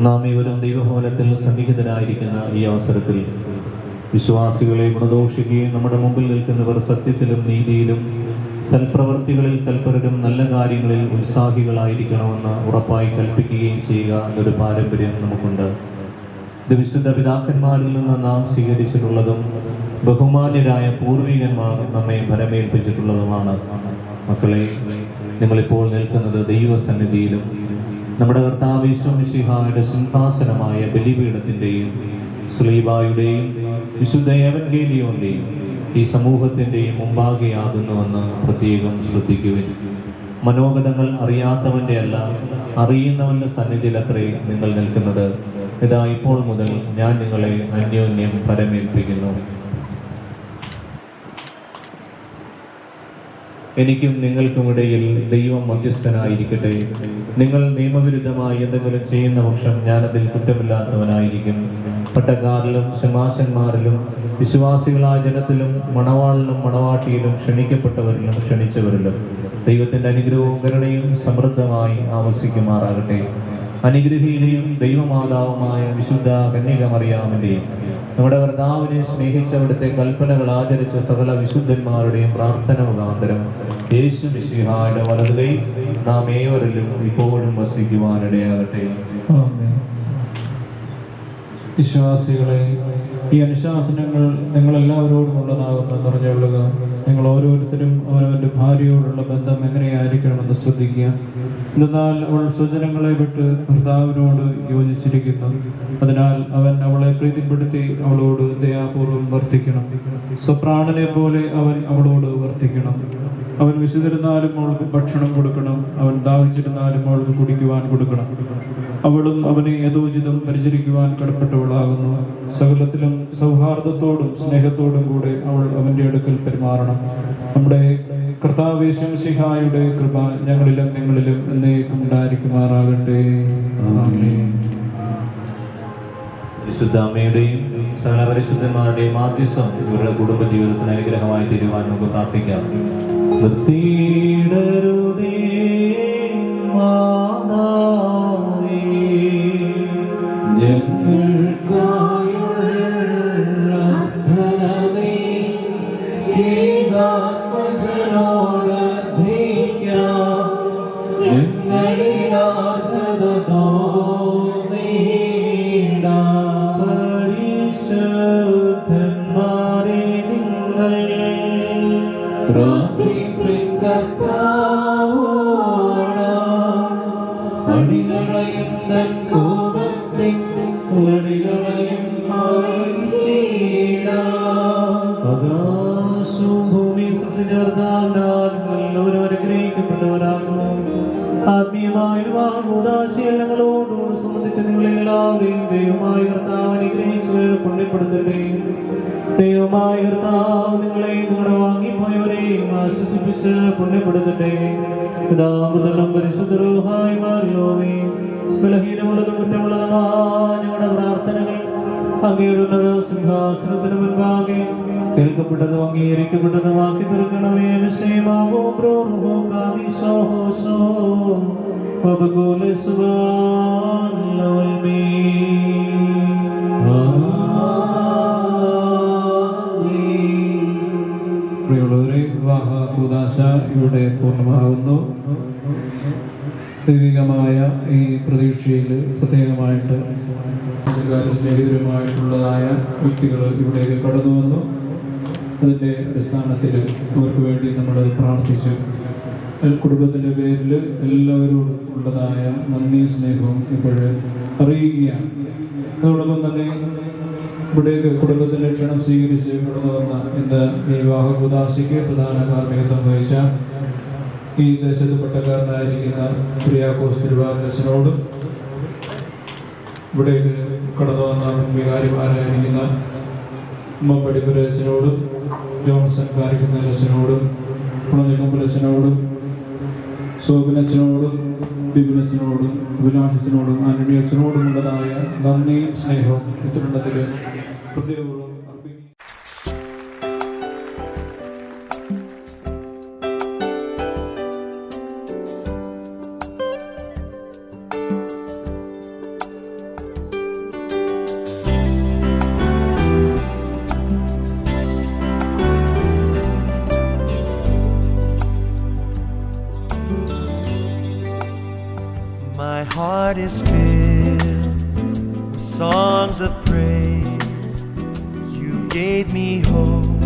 നാം ഇവരും ദൈവഭവനത്തിൽ സന്നിഹിതരായിരിക്കുന്ന ഈ അവസരത്തിൽ വിശ്വാസികളെ ഗുണദോഷിക്കുകയും നമ്മുടെ മുമ്പിൽ നിൽക്കുന്നവർ സത്യത്തിലും നീതിയിലും സൽപ്രവർത്തികളിൽ തൽപരരും നല്ല കാര്യങ്ങളിൽ ഉത്സാഹികളായിരിക്കണമെന്ന് ഉറപ്പായി കൽപ്പിക്കുകയും ചെയ്യുക എന്നൊരു പാരമ്പര്യം നമുക്കുണ്ട്. ഇത് വിശുദ്ധ പിതാക്കന്മാരിൽ നിന്ന് നാം സ്വീകരിച്ചിട്ടുള്ളതും ബഹുമാന്യരായ പൂർവികന്മാർ നമ്മെ ഭരമേൽപ്പിച്ചിട്ടുള്ളതുമാണ്. മക്കളെ, നിങ്ങളിപ്പോൾ നിൽക്കുന്നത് ദൈവസന്നിധിയിലും നമ്മുടെ കർത്താവ് യേശു മിശിഹായുടെ സിംഹാസനമായ ബലിപീഠത്തിൻ്റെയും സ്ലീബായുടെയും വിശുദ്ധ എവൻഗേലിയോന്റെയും ഈ സമൂഹത്തിൻ്റെയും മുമ്പാകെയാകുന്നുവെന്ന് പ്രത്യേകം ശ്രദ്ധിക്കുവിൻ. മനോഗതങ്ങൾ അറിയാത്തവൻ്റെ അല്ല, അറിയുന്നവൻ്റെ സന്നിധിയിലത്രേ നിങ്ങൾ നിൽക്കുന്നത്. ഇതാ ഇപ്പോൾ മുതൽ ഞാൻ നിങ്ങളെ അന്യോന്യം പരമേൽപ്പിക്കുന്നു. എനിക്കും നിങ്ങൾക്കുമിടയിൽ ദൈവം മധ്യസ്ഥനായിരിക്കട്ടെ. നിങ്ങൾ നിയമവിരുദ്ധമായി എന്തെങ്കിലും ചെയ്യുന്ന പക്ഷം ഞാനതിൽ കുറ്റമില്ലാത്തവനായിരിക്കും. പട്ടക്കാരിലും സിംഹാസന്മാരിലും വിശ്വാസികളായ ജനത്തിലും മണവാളിലും മണവാട്ടിയിലും ക്ഷണിക്കപ്പെട്ടവരിലും ക്ഷണിച്ചവരിലും ദൈവത്തിൻ്റെ അനുഗ്രഹവും കരുണയും സമൃദ്ധമായി ആവസിക്കുമാറാകട്ടെ. അനുഗ്രഹീതയും ദൈവമാതാവുമായ വിശുദ്ധ കന്യകമറിയാമിൻ്റെയും നമ്മുടെ കർത്താവിനെ സ്നേഹിച്ച അവിടുത്തെ കൽപ്പനകൾ ആചരിച്ച സകല വിശുദ്ധന്മാരുടെയും പ്രാർത്ഥന മുഖാന്തരം യേശു മിശിഹായുടെ വലതുകൈ നാം ഏവരിലും ഇപ്പോഴും വസിക്കുവാനിടയാകട്ടെ. വിശ്വാസികളെ, ഈ അനുശാസനങ്ങൾ നിങ്ങളെല്ലാവരോടും ഉള്ളതാകുമെന്ന് പറഞ്ഞുകൊള്ളുക. നിങ്ങൾ ഓരോരുത്തരും അവനവൻ്റെ ഭാര്യയോടുള്ള ബന്ധം എങ്ങനെയായിരിക്കണമെന്ന് ശ്രദ്ധിക്കുക. എന്നാൽ അവൾ സ്വജനങ്ങളെ വിട്ട് ഭർത്താവിനോട് യോജിച്ചിരിക്കുന്നു. അതിനാൽ അവൻ അവളെ പ്രീതിപ്പെടുത്തി അവളോട് ദയാപൂർവം വർത്തിക്കണം. സ്വപ്രാണനെ പോലെ അവൻ അവളോട് വർത്തിക്കണം. അവൻ വിശുദ്ധിരുന്നാലും അവൾക്ക് ഭക്ഷണം കൊടുക്കണം. അവൻ ദാഹിച്ചിരുന്നാലും അവൾക്ക് കുടിക്കുവാൻ കൊടുക്കണം. അവളും അവനെ യഥോചിതം പരിചരിക്കുവാൻ കടപ്പെട്ടവളാകുന്നു. സകലത്തിലും സൗഹാർദ്ദത്തോടും സ്നേഹത്തോടും കൂടെ അവൾ അവൻ്റെ അടുക്കൽ പെരുമാറണം. നമ്മുടെ കർത്താവേശം സിഹായുടെ കൃപ ഞങ്ങളിലും നിങ്ങളിലും എന്നേക്കും ഉണ്ടായിരിക്കുമാറാകട്ടെ. ആമേൻ. വിശുദ്ധ അമ്മയുടെയും സകല പരിശുദ്ധന്മാരുടെയും മാധ്യസ്ഥം ഇവരുടെ കുടുംബ ജീവിതത്തിന് അനുഗ്രഹമായി തീരുവാൻ നമുക്ക് പ്രാർത്ഥിക്കാം. വൃത്തിയിടരുതേ മാതാവേ, ഞങ്ങൾക്കായുള്ള അർത്ഥനമേ, ഏകാത്മജനോട് അർപ്പിക്കാം. ഞങ്ങളിൽ ആർദ്രത തോന്നിയിടാം. പരിശുദ്ധന്മാരെ നിങ്ങൾ പ്രാർത്ഥിപ്പിൻ കർത്താവോട്. അടികളെയും തൻ കോപത്തിൻ വടികളെയും മായ്ച്ചിടാം. ആകാശവും ഭൂമിയും സൃഷ്ടിച്ചേർത്താൽ എല്ലാവരും അനുഗ്രഹിക്കപ്പെട്ടവരാകുന്നു. ആത്മീയമായ ഉദാശയിൽ ഞങ്ങളോട് സംബന്ധിച്ച് നിങ്ങളെ എല്ലാവരെയും ദൈവമായ കർത്താവ് അനുഗ്രഹിച്ചു പുണ്യപ്പെടുത്തട്ടെ. ദൈവമായ കർത്താവ് നിങ്ങളെ നിങ്ങളുടെ വാങ്ങിപ്പോയവരെയും ആശ്വസിപ്പിച്ച് പുണ്യപ്പെടുത്തട്ടെ. പിതാപുത്രനും പരിശുദ്ധരൂഹായിമാരിലോവേ, ബലഹീനമുള്ളതും കുറ്റമുള്ളതുമായ ഞങ്ങളുടെ പ്രാർത്ഥനകൾ അങ്ങയുടെ ഉന്നത സിംഹാസനത്തിന് മുൻപാകെ കേൾക്കപ്പെട്ടതും അംഗീകരിക്കപ്പെട്ടതുമാക്കി തീർക്കണമേ. വിഷയമാവോ പ്രോർഹോ കാദിശോഹോശോ വബകുല സുബാലവൽമേ. പ്രിയമുള്ളവരെ, വിവാഹ കൂദാശ ഇവിടെ പൂർണ്ണമാകുന്നു. ദൈവികമായ ഈ പ്രതീക്ഷയിൽ പ്രത്യേകമായിട്ട് സ്നേഹിതരുമായിട്ടുള്ളതായ വ്യക്തികൾ ഇവിടേക്ക് കടന്നു വന്നു. അതിൻ്റെ അടിസ്ഥാനത്തിൽ അവർക്ക് വേണ്ടി നമ്മൾ പ്രാർത്ഥിച്ചു. കുടുംബത്തിൻ്റെ പേരിൽ എല്ലാവരോടും ഉള്ളതായ നന്ദി സ്നേഹവും ഇപ്പോൾ അറിയിക്കുകയാണ്. അതോടൊപ്പം തന്നെ ഇവിടേക്ക് കുടുംബത്തിൻ്റെ ക്ഷണം സ്വീകരിച്ച് കടന്നു വന്ന ഇന്ന് ഈ വിവാഹ കൂദാശയ്ക്ക് പ്രധാന കാർമ്മികത്വം വഹിച്ച ഈ ദേശത്ത് പട്ടക്കാരനായിരിക്കുന്ന കുര്യാക്കോസ് തിരുവാലച്ചനോടും ഇവിടേക്ക് കടന്നു വന്ന വികാരിമാരായിരിക്കുന്ന ഉമ്മപ്പടിപ്പുരച്ചനോടും ജോൺസൺ കാരിക്കുന്നച്ചനോടും കുളഞ്ഞിക്കൊമ്പലച്ചനോടും സോബിനച്ചനോടും ബിബിനച്ചനോടും അഭിലാഷച്ചനോടും ആന്റണിയച്ചനോടും ഉള്ളതായ നന്ദിയും സ്നേഹവും ഇത്തരുണത്തിൽ ഹൃദയപൂർവ്വം അർപ്പിക്കുന്നു. My heart is filled with songs of praise. You gave me hope,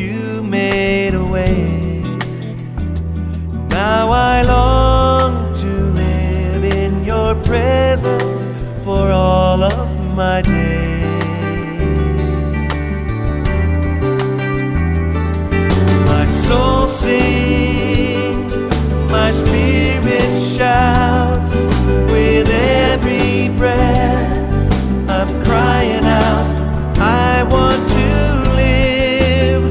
you made a way. Now I long to live in your presence for all of my days. My soul sings, my spirit shouts, with every breath I'm crying out, I want to live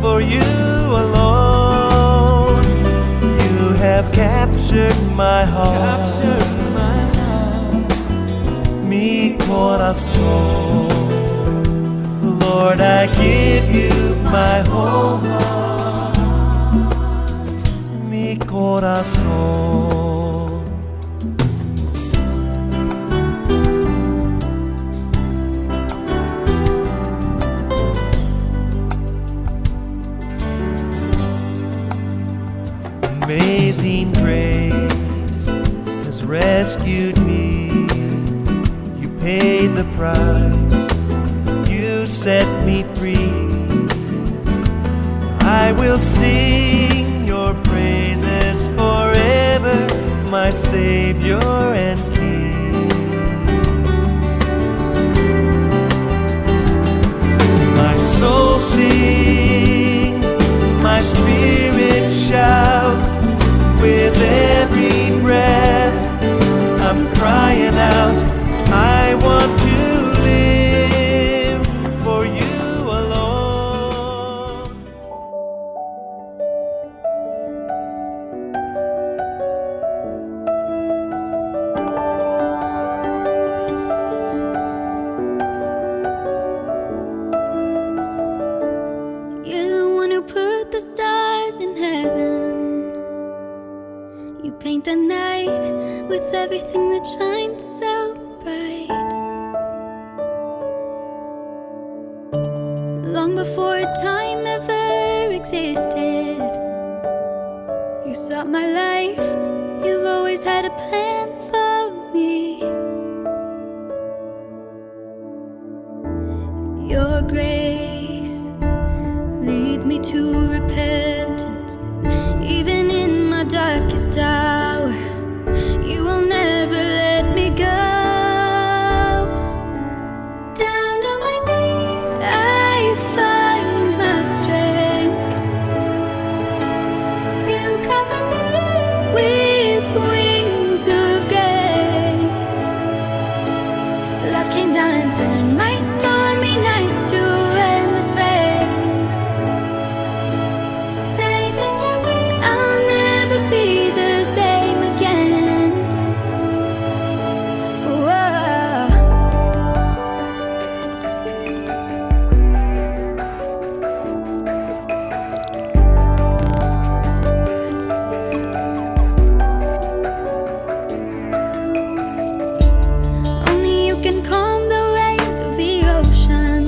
for you alone. You have captured my heart, mi corazón. Lord, I give you my whole heart, mi corazón. Amazing grace has rescued me. You paid the price, you set me free. I will sing your praises forever, my Savior and King. My soul sings, my spirit shouts, with every breath I'm crying out, I want to live for you alone. You paint the night with everything that shines so bright. Long before time ever existed, you saw my life. You've always had a plan for me. Your grace leads me to repentance. Even in my darkest hour, you will never let me go. Down on my knees, I find my strength. You cover me with wings of grace. Love came down and turned my stormy nights to endless praise. Safe in your wings, I'll never be the same again. Whoa. Only you can calm the waves of the ocean.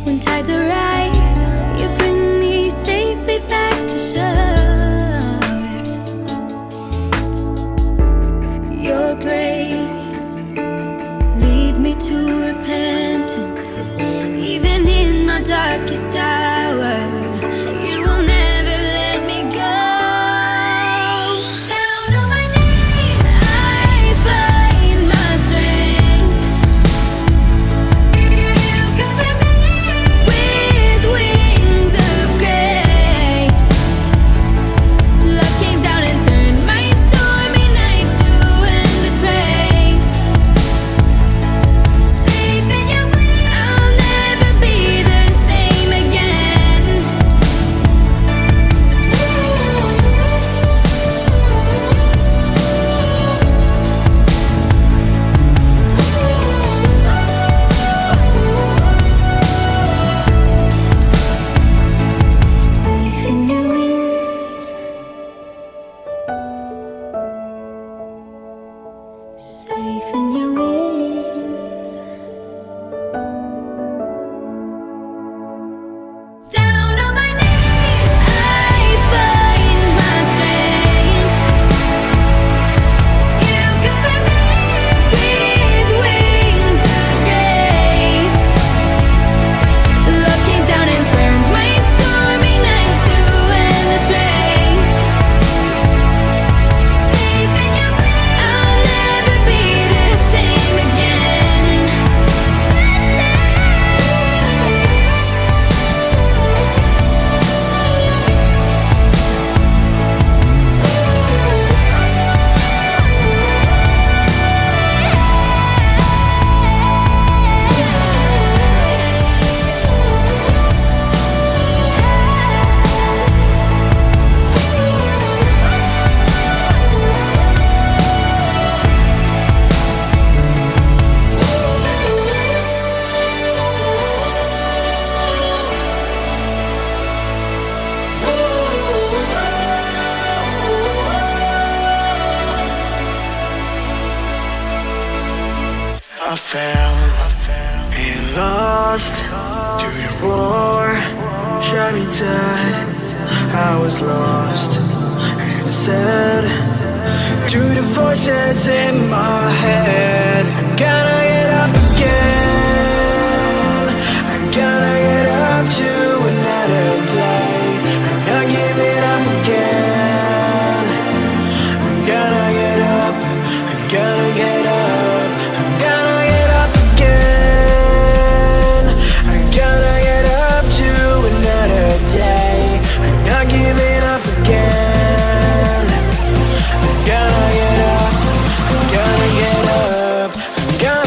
When tides arise, you bring me safely back to shore. Your grace leads me to repentance. Even in my darkest hour, you will never let me go. Down on my knees, I find my strength. You cover me with wings of grace. Love came down and turned my stormy nights to endless praise. Safe in your wings, I'll never be the same again. Safe in your wings. Safe in your wings. Down on my knees, I find my strength. You cover me with wings of grace. Love came down and turned my stormy nights to endless praise. Safe in your wings, I'll never be the same again. I fell and lost to the war, shot me dead. I was lost and I said to the voices in my head, I'm gonna get up again. I'm gonna get up to another day. I'm not giving up again. I'm gonna get up. I'm gonna get up. I'm gonna get up again. I'm gonna get up to another day. I'm not giving up again. I'm gonna get up. I'm gonna get up. I'm gonna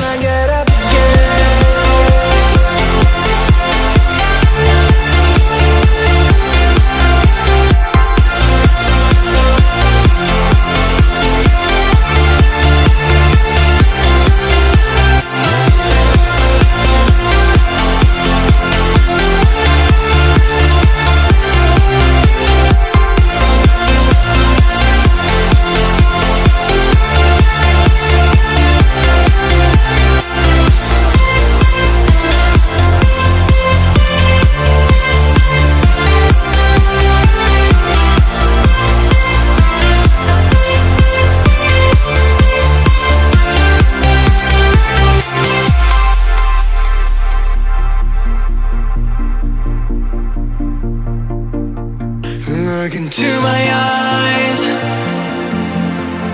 my eyes.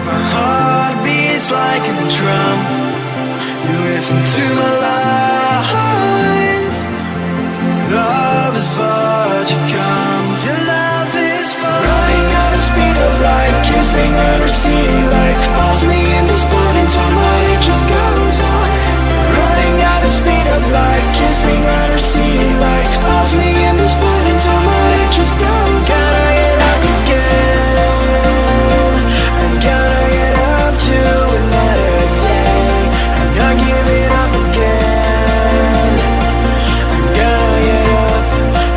My heart beats like a drum. You listen to my lies. Love is far to come. Your love is far. Running at the speed of light, kissing under city lights. Calls me in this morning time, but it just goes on. Running at the speed of light, kissing under city lights. Calls me in this morning time, but it just goes on. Gotta get up again. I'm gonna get up to another day. I'm not giving up again. I'm gonna get up.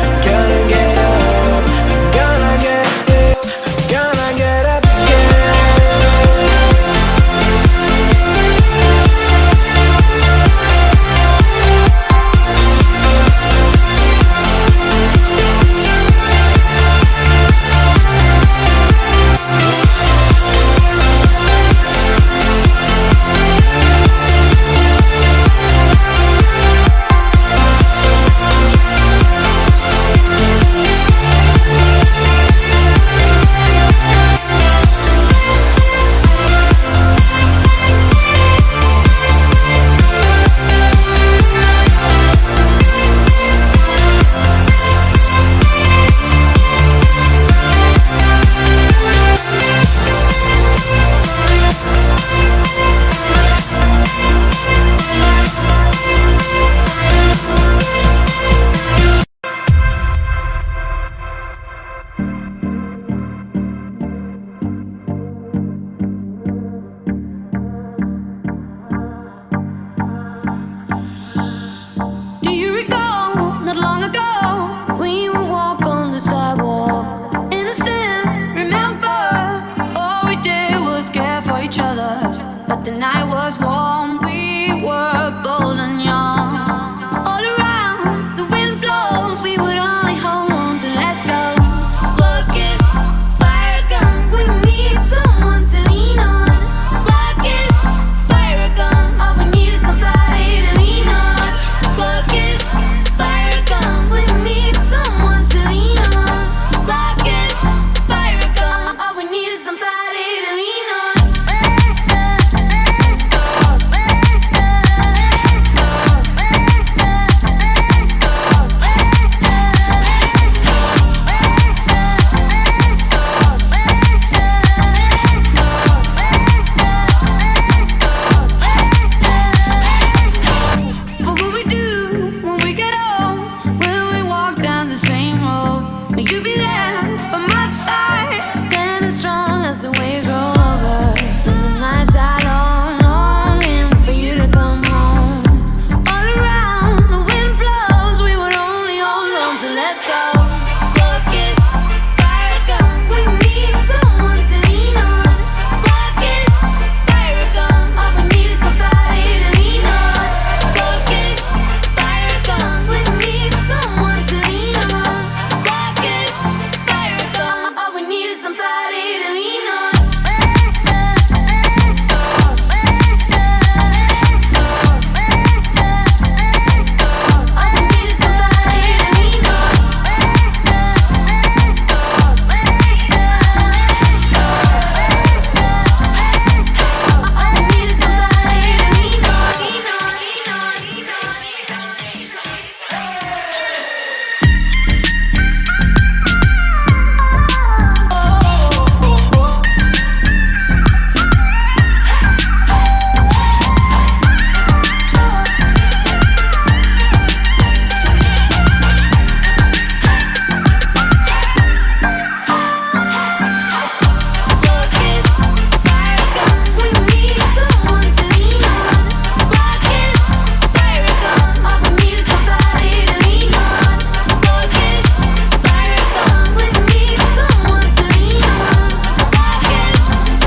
I'm gonna get up. I'm gonna get up. I'm gonna get up again. Do you recall not long ago when you would walk on the sidewalk? Innocent, remember, all we did was care for each other. But the night was warm, we were bold and young. All around, the wind blows, we would only hold on to let go. Blood kiss, fire gun, we need someone to lean on. Blood kiss, fire gun, all we need is somebody to lean on. Blood kiss, fire gun, we need someone to lean on. Blood kiss, fire gun, all we need is somebody to lean on. What will we do when we get old? Will we walk down the same road? Will you be there by my side, standing strong as the waves roll over? And the nights are long, longing for you to come home. All around, the wind blows, we would only hold on to let go. Blood kiss, fire gun, we need someone to lean on. Blood kiss, fire gun, all we need is somebody to lean on. Blood kiss, fire gun, we need someone to lean on. Blood kiss, fire gun, all we need is somebody to lean on. All we need is somebody to lean on. All we need is somebody to lean Blood kiss, fire gun, we need someone to lean on. Blood kiss, fire gun, all we need is somebody to lean on. Blood kiss, fire gun, we need someone to lean on. Blood kiss,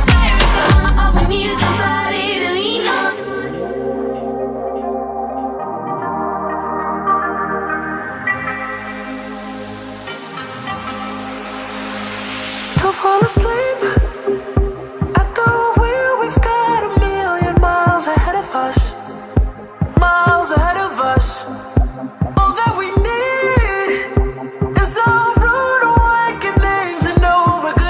fire gun, all we need is somebody to lean on. Don't fall asleep at the wheel. We've got a million miles ahead of us. Miles ahead of us. All that we need is a rude awakening to know we're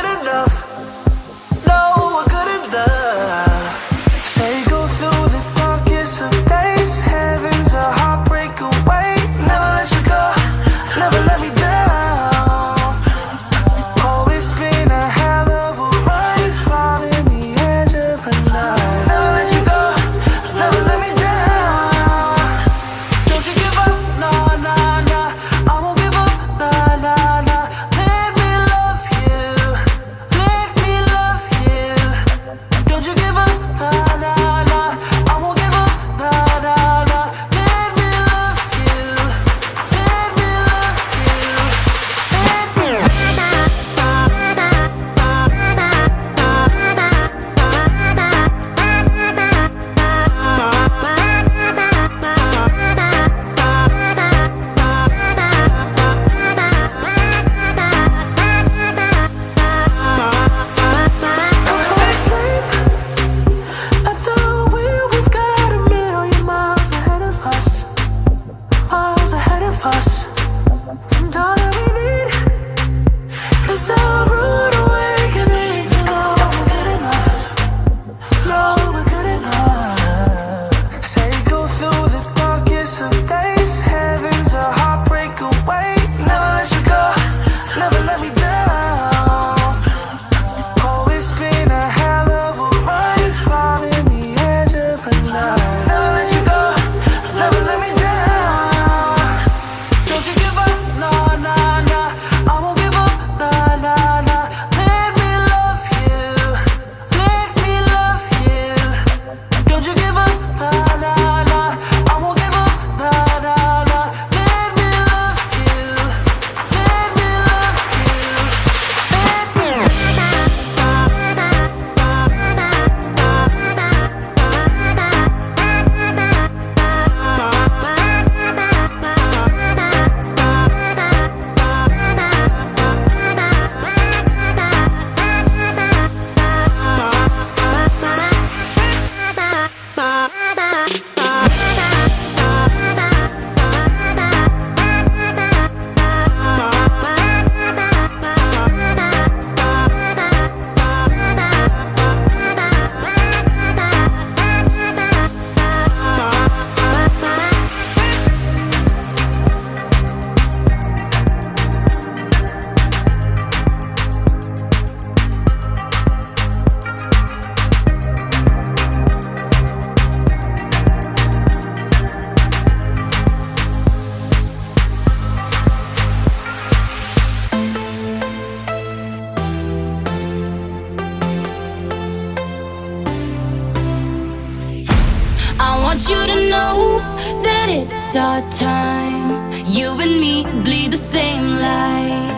want you to know that it's our time. You and me bleed the same light.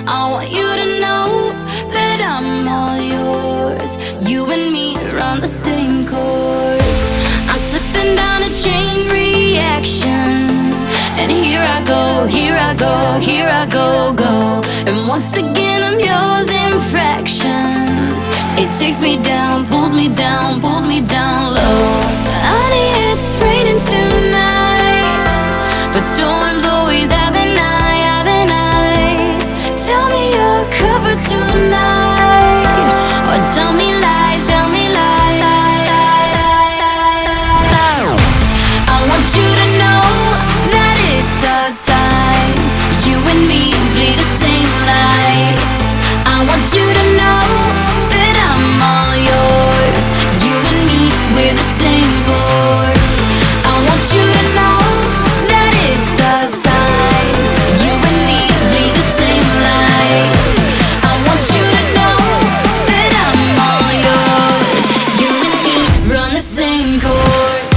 I want you to know that I'm all yours. You and me run the same course. I'm slipping down a chain reaction, and here I go, here I go, here I go, go. And once again I'm yours in fractions. It takes me down, pulls me down, pulls me down low. Honey, it's raining tonight, but storms always have an eye, have an eye. Tell me you're covered tonight, or tell me lies, tell me lies. I want you to know that it's our time. You and me bleed the same light. I want you to know that I'm all yours. You and me, we're the same force. I want you to know that it's our time. You and me bleed the same light. I want you to know that I'm all yours. You and me run the same course.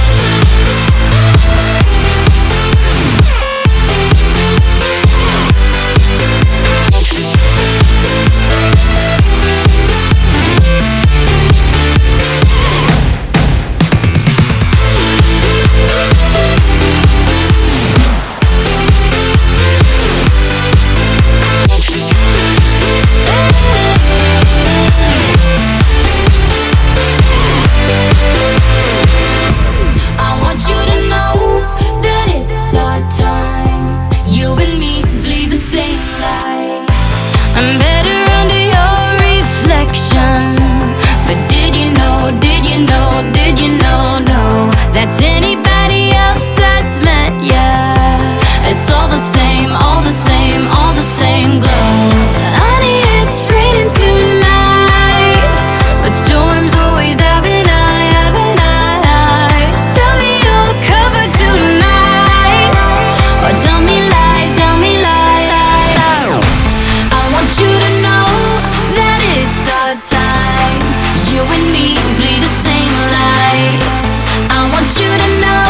I want you to know that it's our time. You and me bleed the same light. I'm better under your reflection. But did you know, did you know, did you know, no, that's anybody else that's met ya. It's all the same, all the same, all the same glow. Honey, it's raining tonight, but storms always have an eye, have an eye. Tell me you're covered tonight, or tell me lies, tell me lies. I want you to know that it's our time. You and me bleed the same light. I want you to know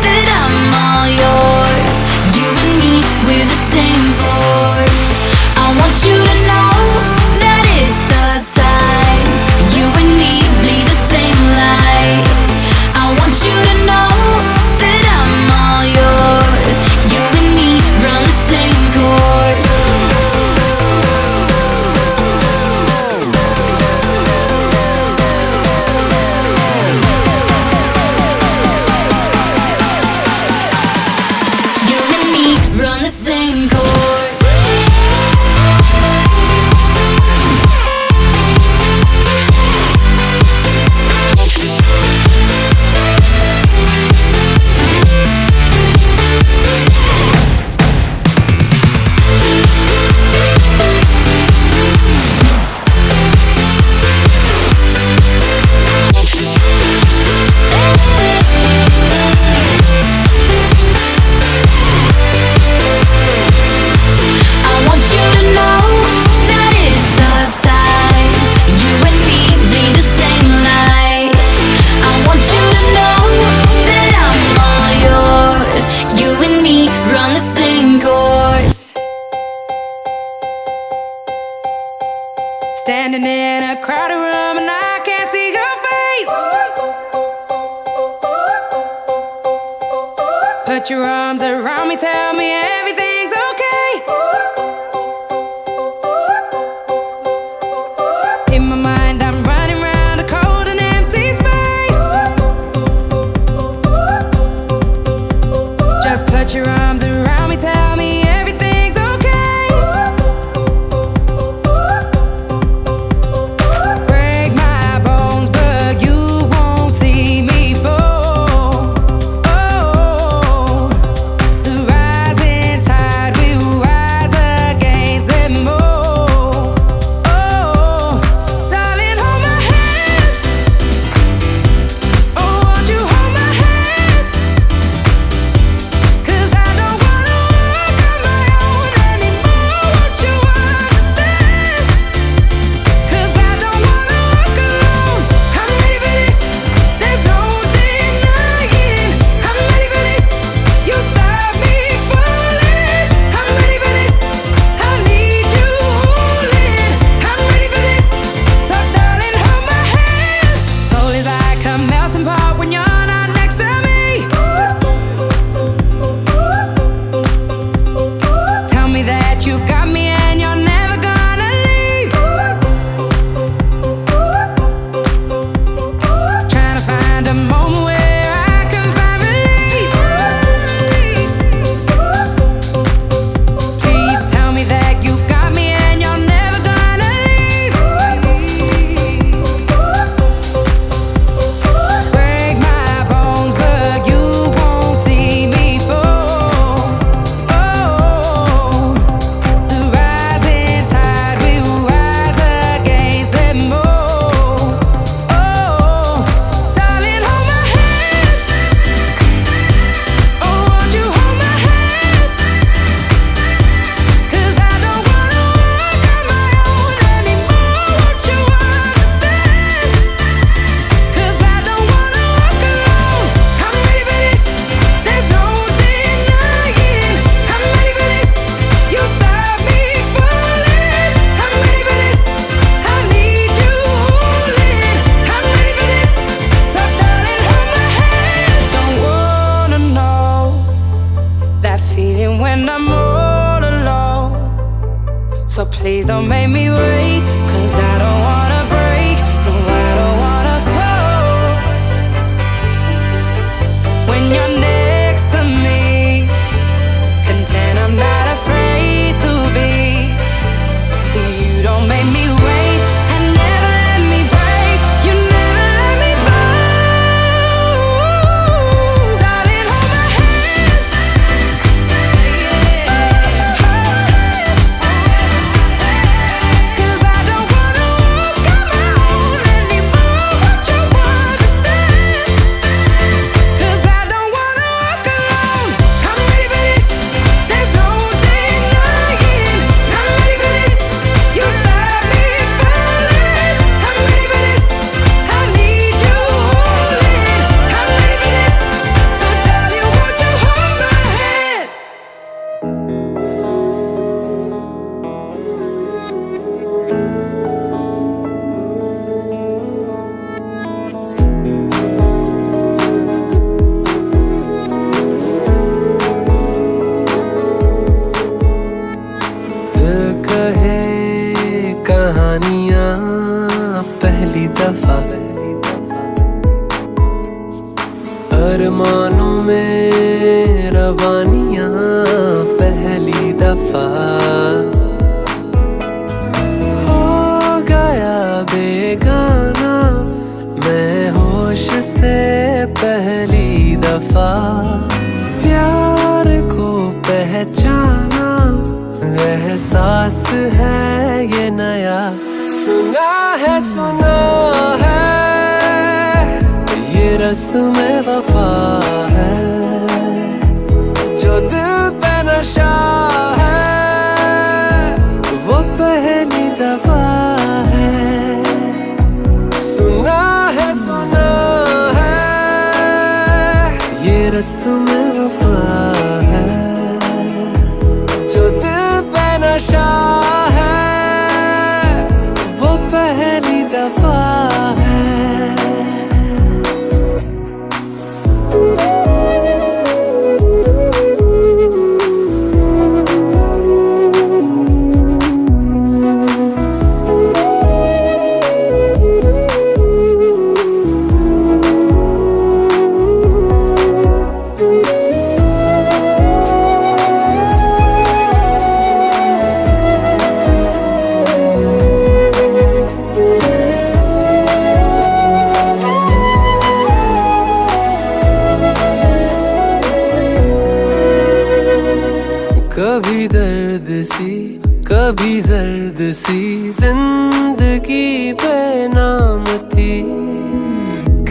that I'm all yours. You and me, we're the same force. I want you to know that it's our time. You and me bleed the same light. I want you to know that I'm all yours. You and me run the same course. You and me run the same course. I want you to know that it's our time. You and me bleed the same light. I want you to know that I'm all yours. You and me run the same course. Standing in a crowded room and I can't see your face. Put your arms around me, tell me everything's okay. In my mind I'm running round a cold and empty space. Just put your arms around me, tell me everything's okay. Break my bones, but you won't see me fall. Oh, the rising tide. अरमानों में रवानियां पहली दफा हो गया बेगाना मैं होश से पहली दफा प्यार को पहचाना एहसास है ये नया सुना है ये रस्म वफा है जो दिल पे नशा है वो पहली दफा है सुना है ये रस्म वफा है जो दिल पे नशा है वो पहली दफा है कभी दर्द सी कभी जर्द सी जिंदगी बेनाम थी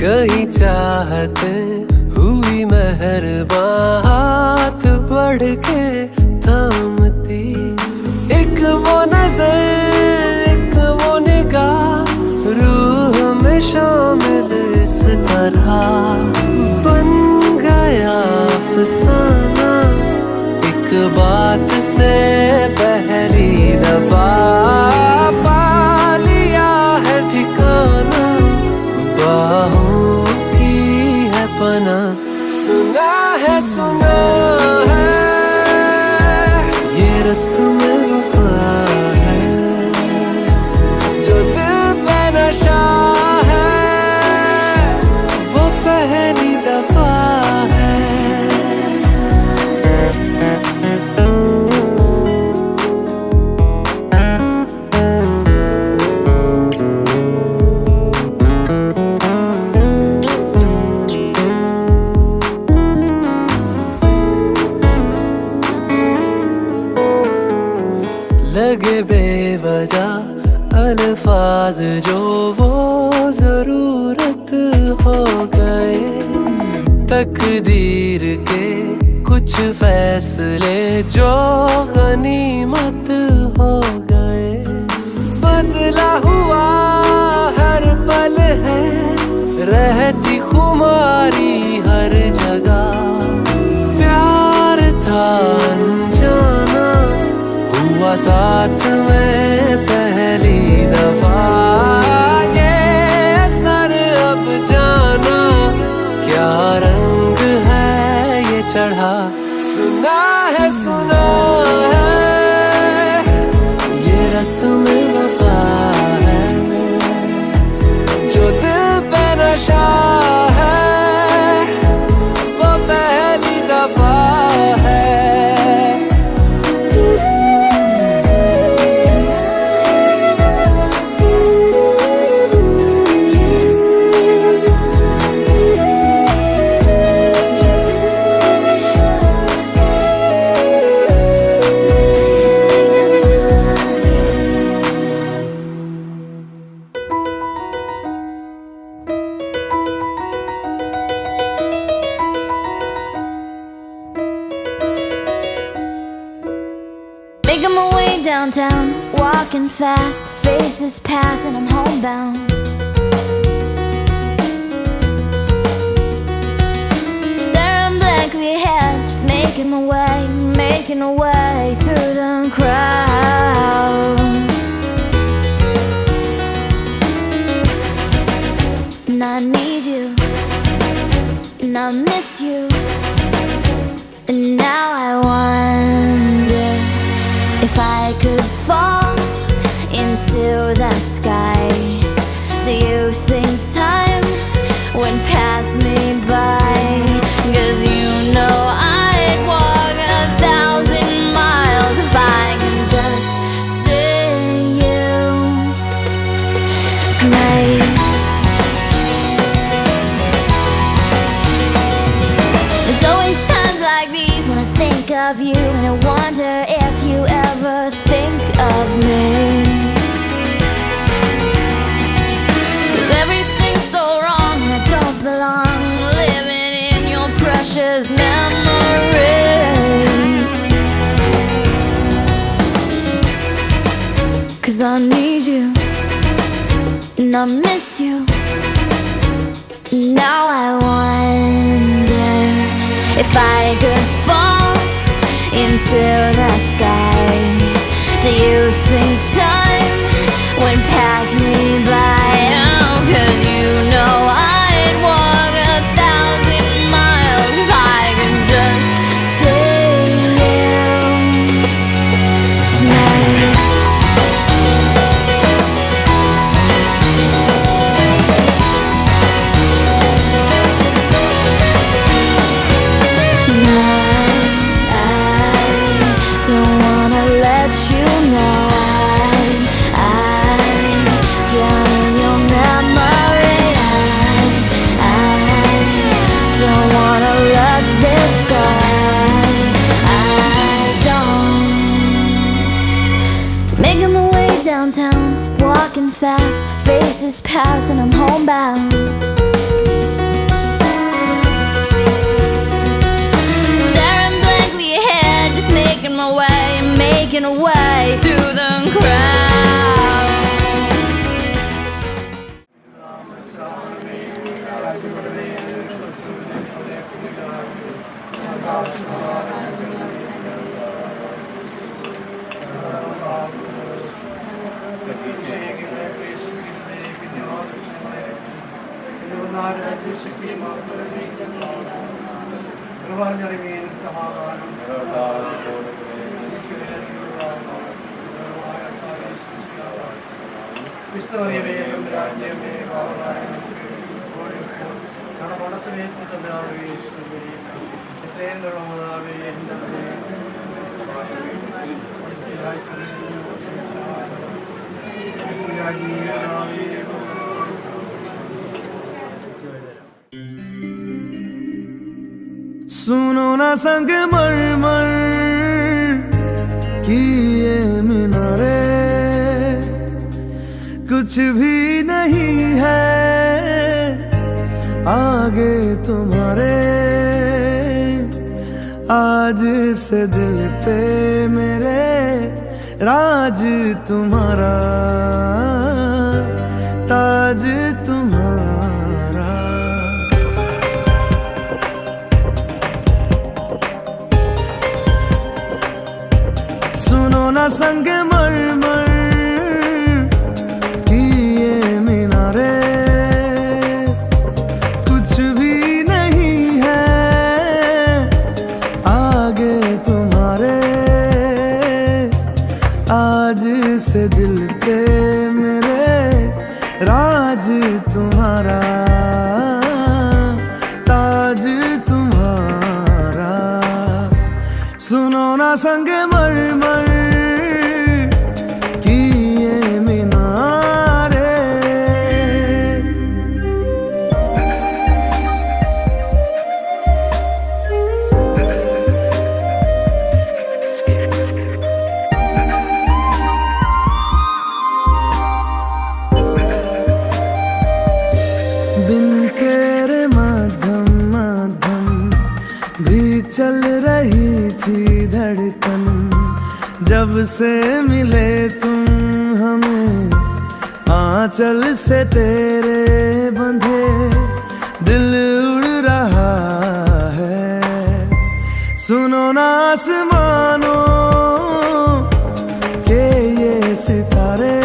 कहीं चाहते हुई मेहरबान हाथ बढ़ के थामती एक वो नजर एक वो निगाह रूह में शामिल इस तरह बन गया अफसाना बात से पहली दफा पा लिया है ठिकाना बाहों की है पना सुना है ये रस्म वफा है जो दिल पे नशा है वो पहली दफा है लगे बेवजह अल्फाज जो वो जरूरत हो गए तकदीर के कुछ फैसले जो गनीमत हो गए बदला हुआ हर पल है रहती खुमारी हर जगह प्यार था अनजाना हुआ साथ में पहली दफा ये असर अब जाना क्या रंग है ये चढ़ा सुना है ये रस्म वफा है जो दिल पे नशा है वो पहली दफा है Making my way downtown, walking fast, faces pass and I'm homebound. Staring blankly ahead, just making my way through the crowd. And I need you, and I miss you, and now I wonder if I could fall into the sky. Do you think time went past me by? tonight. It's always times like these when I think of you, and I wonder if you ever think of me. 'Cause everything's so wrong and I don't belong living in your precious memory. 'Cause I need you and I miss you. Now I wonder if I could fall into the sky. Do you think time would pass me by? Oh, 'cause you know I'd walk 1,000 miles if I could just see you tonight. Making my way downtown, walking fast, faces pass and I'm homebound. Staring blankly ahead, just making my way and making a way through the crowd. सुनो ना संग मरमर की ये मीनारे, कुछ भी नहीं है आगे तुम्हारे। आज से दिल पे मेरे राज तुम्हारा, ताज तुम्हारा। सुनो ना संग मरमर की ये मीनारे, कुछ भी नहीं है आगे तुम्हारे। आज से दिल पे मेरे राज तुम्हारा, ताज तुम्हारा। सुनो ना संग मरमर की ये मीनारे। बिन तेरे मध्यम मध्यम भी चल रही थी धड़कन। जब से मिले तुम हमें आंचल से तेरे बंधे, दिल उड़ रहा है। सुनो ना आसमानों के ये सितारे,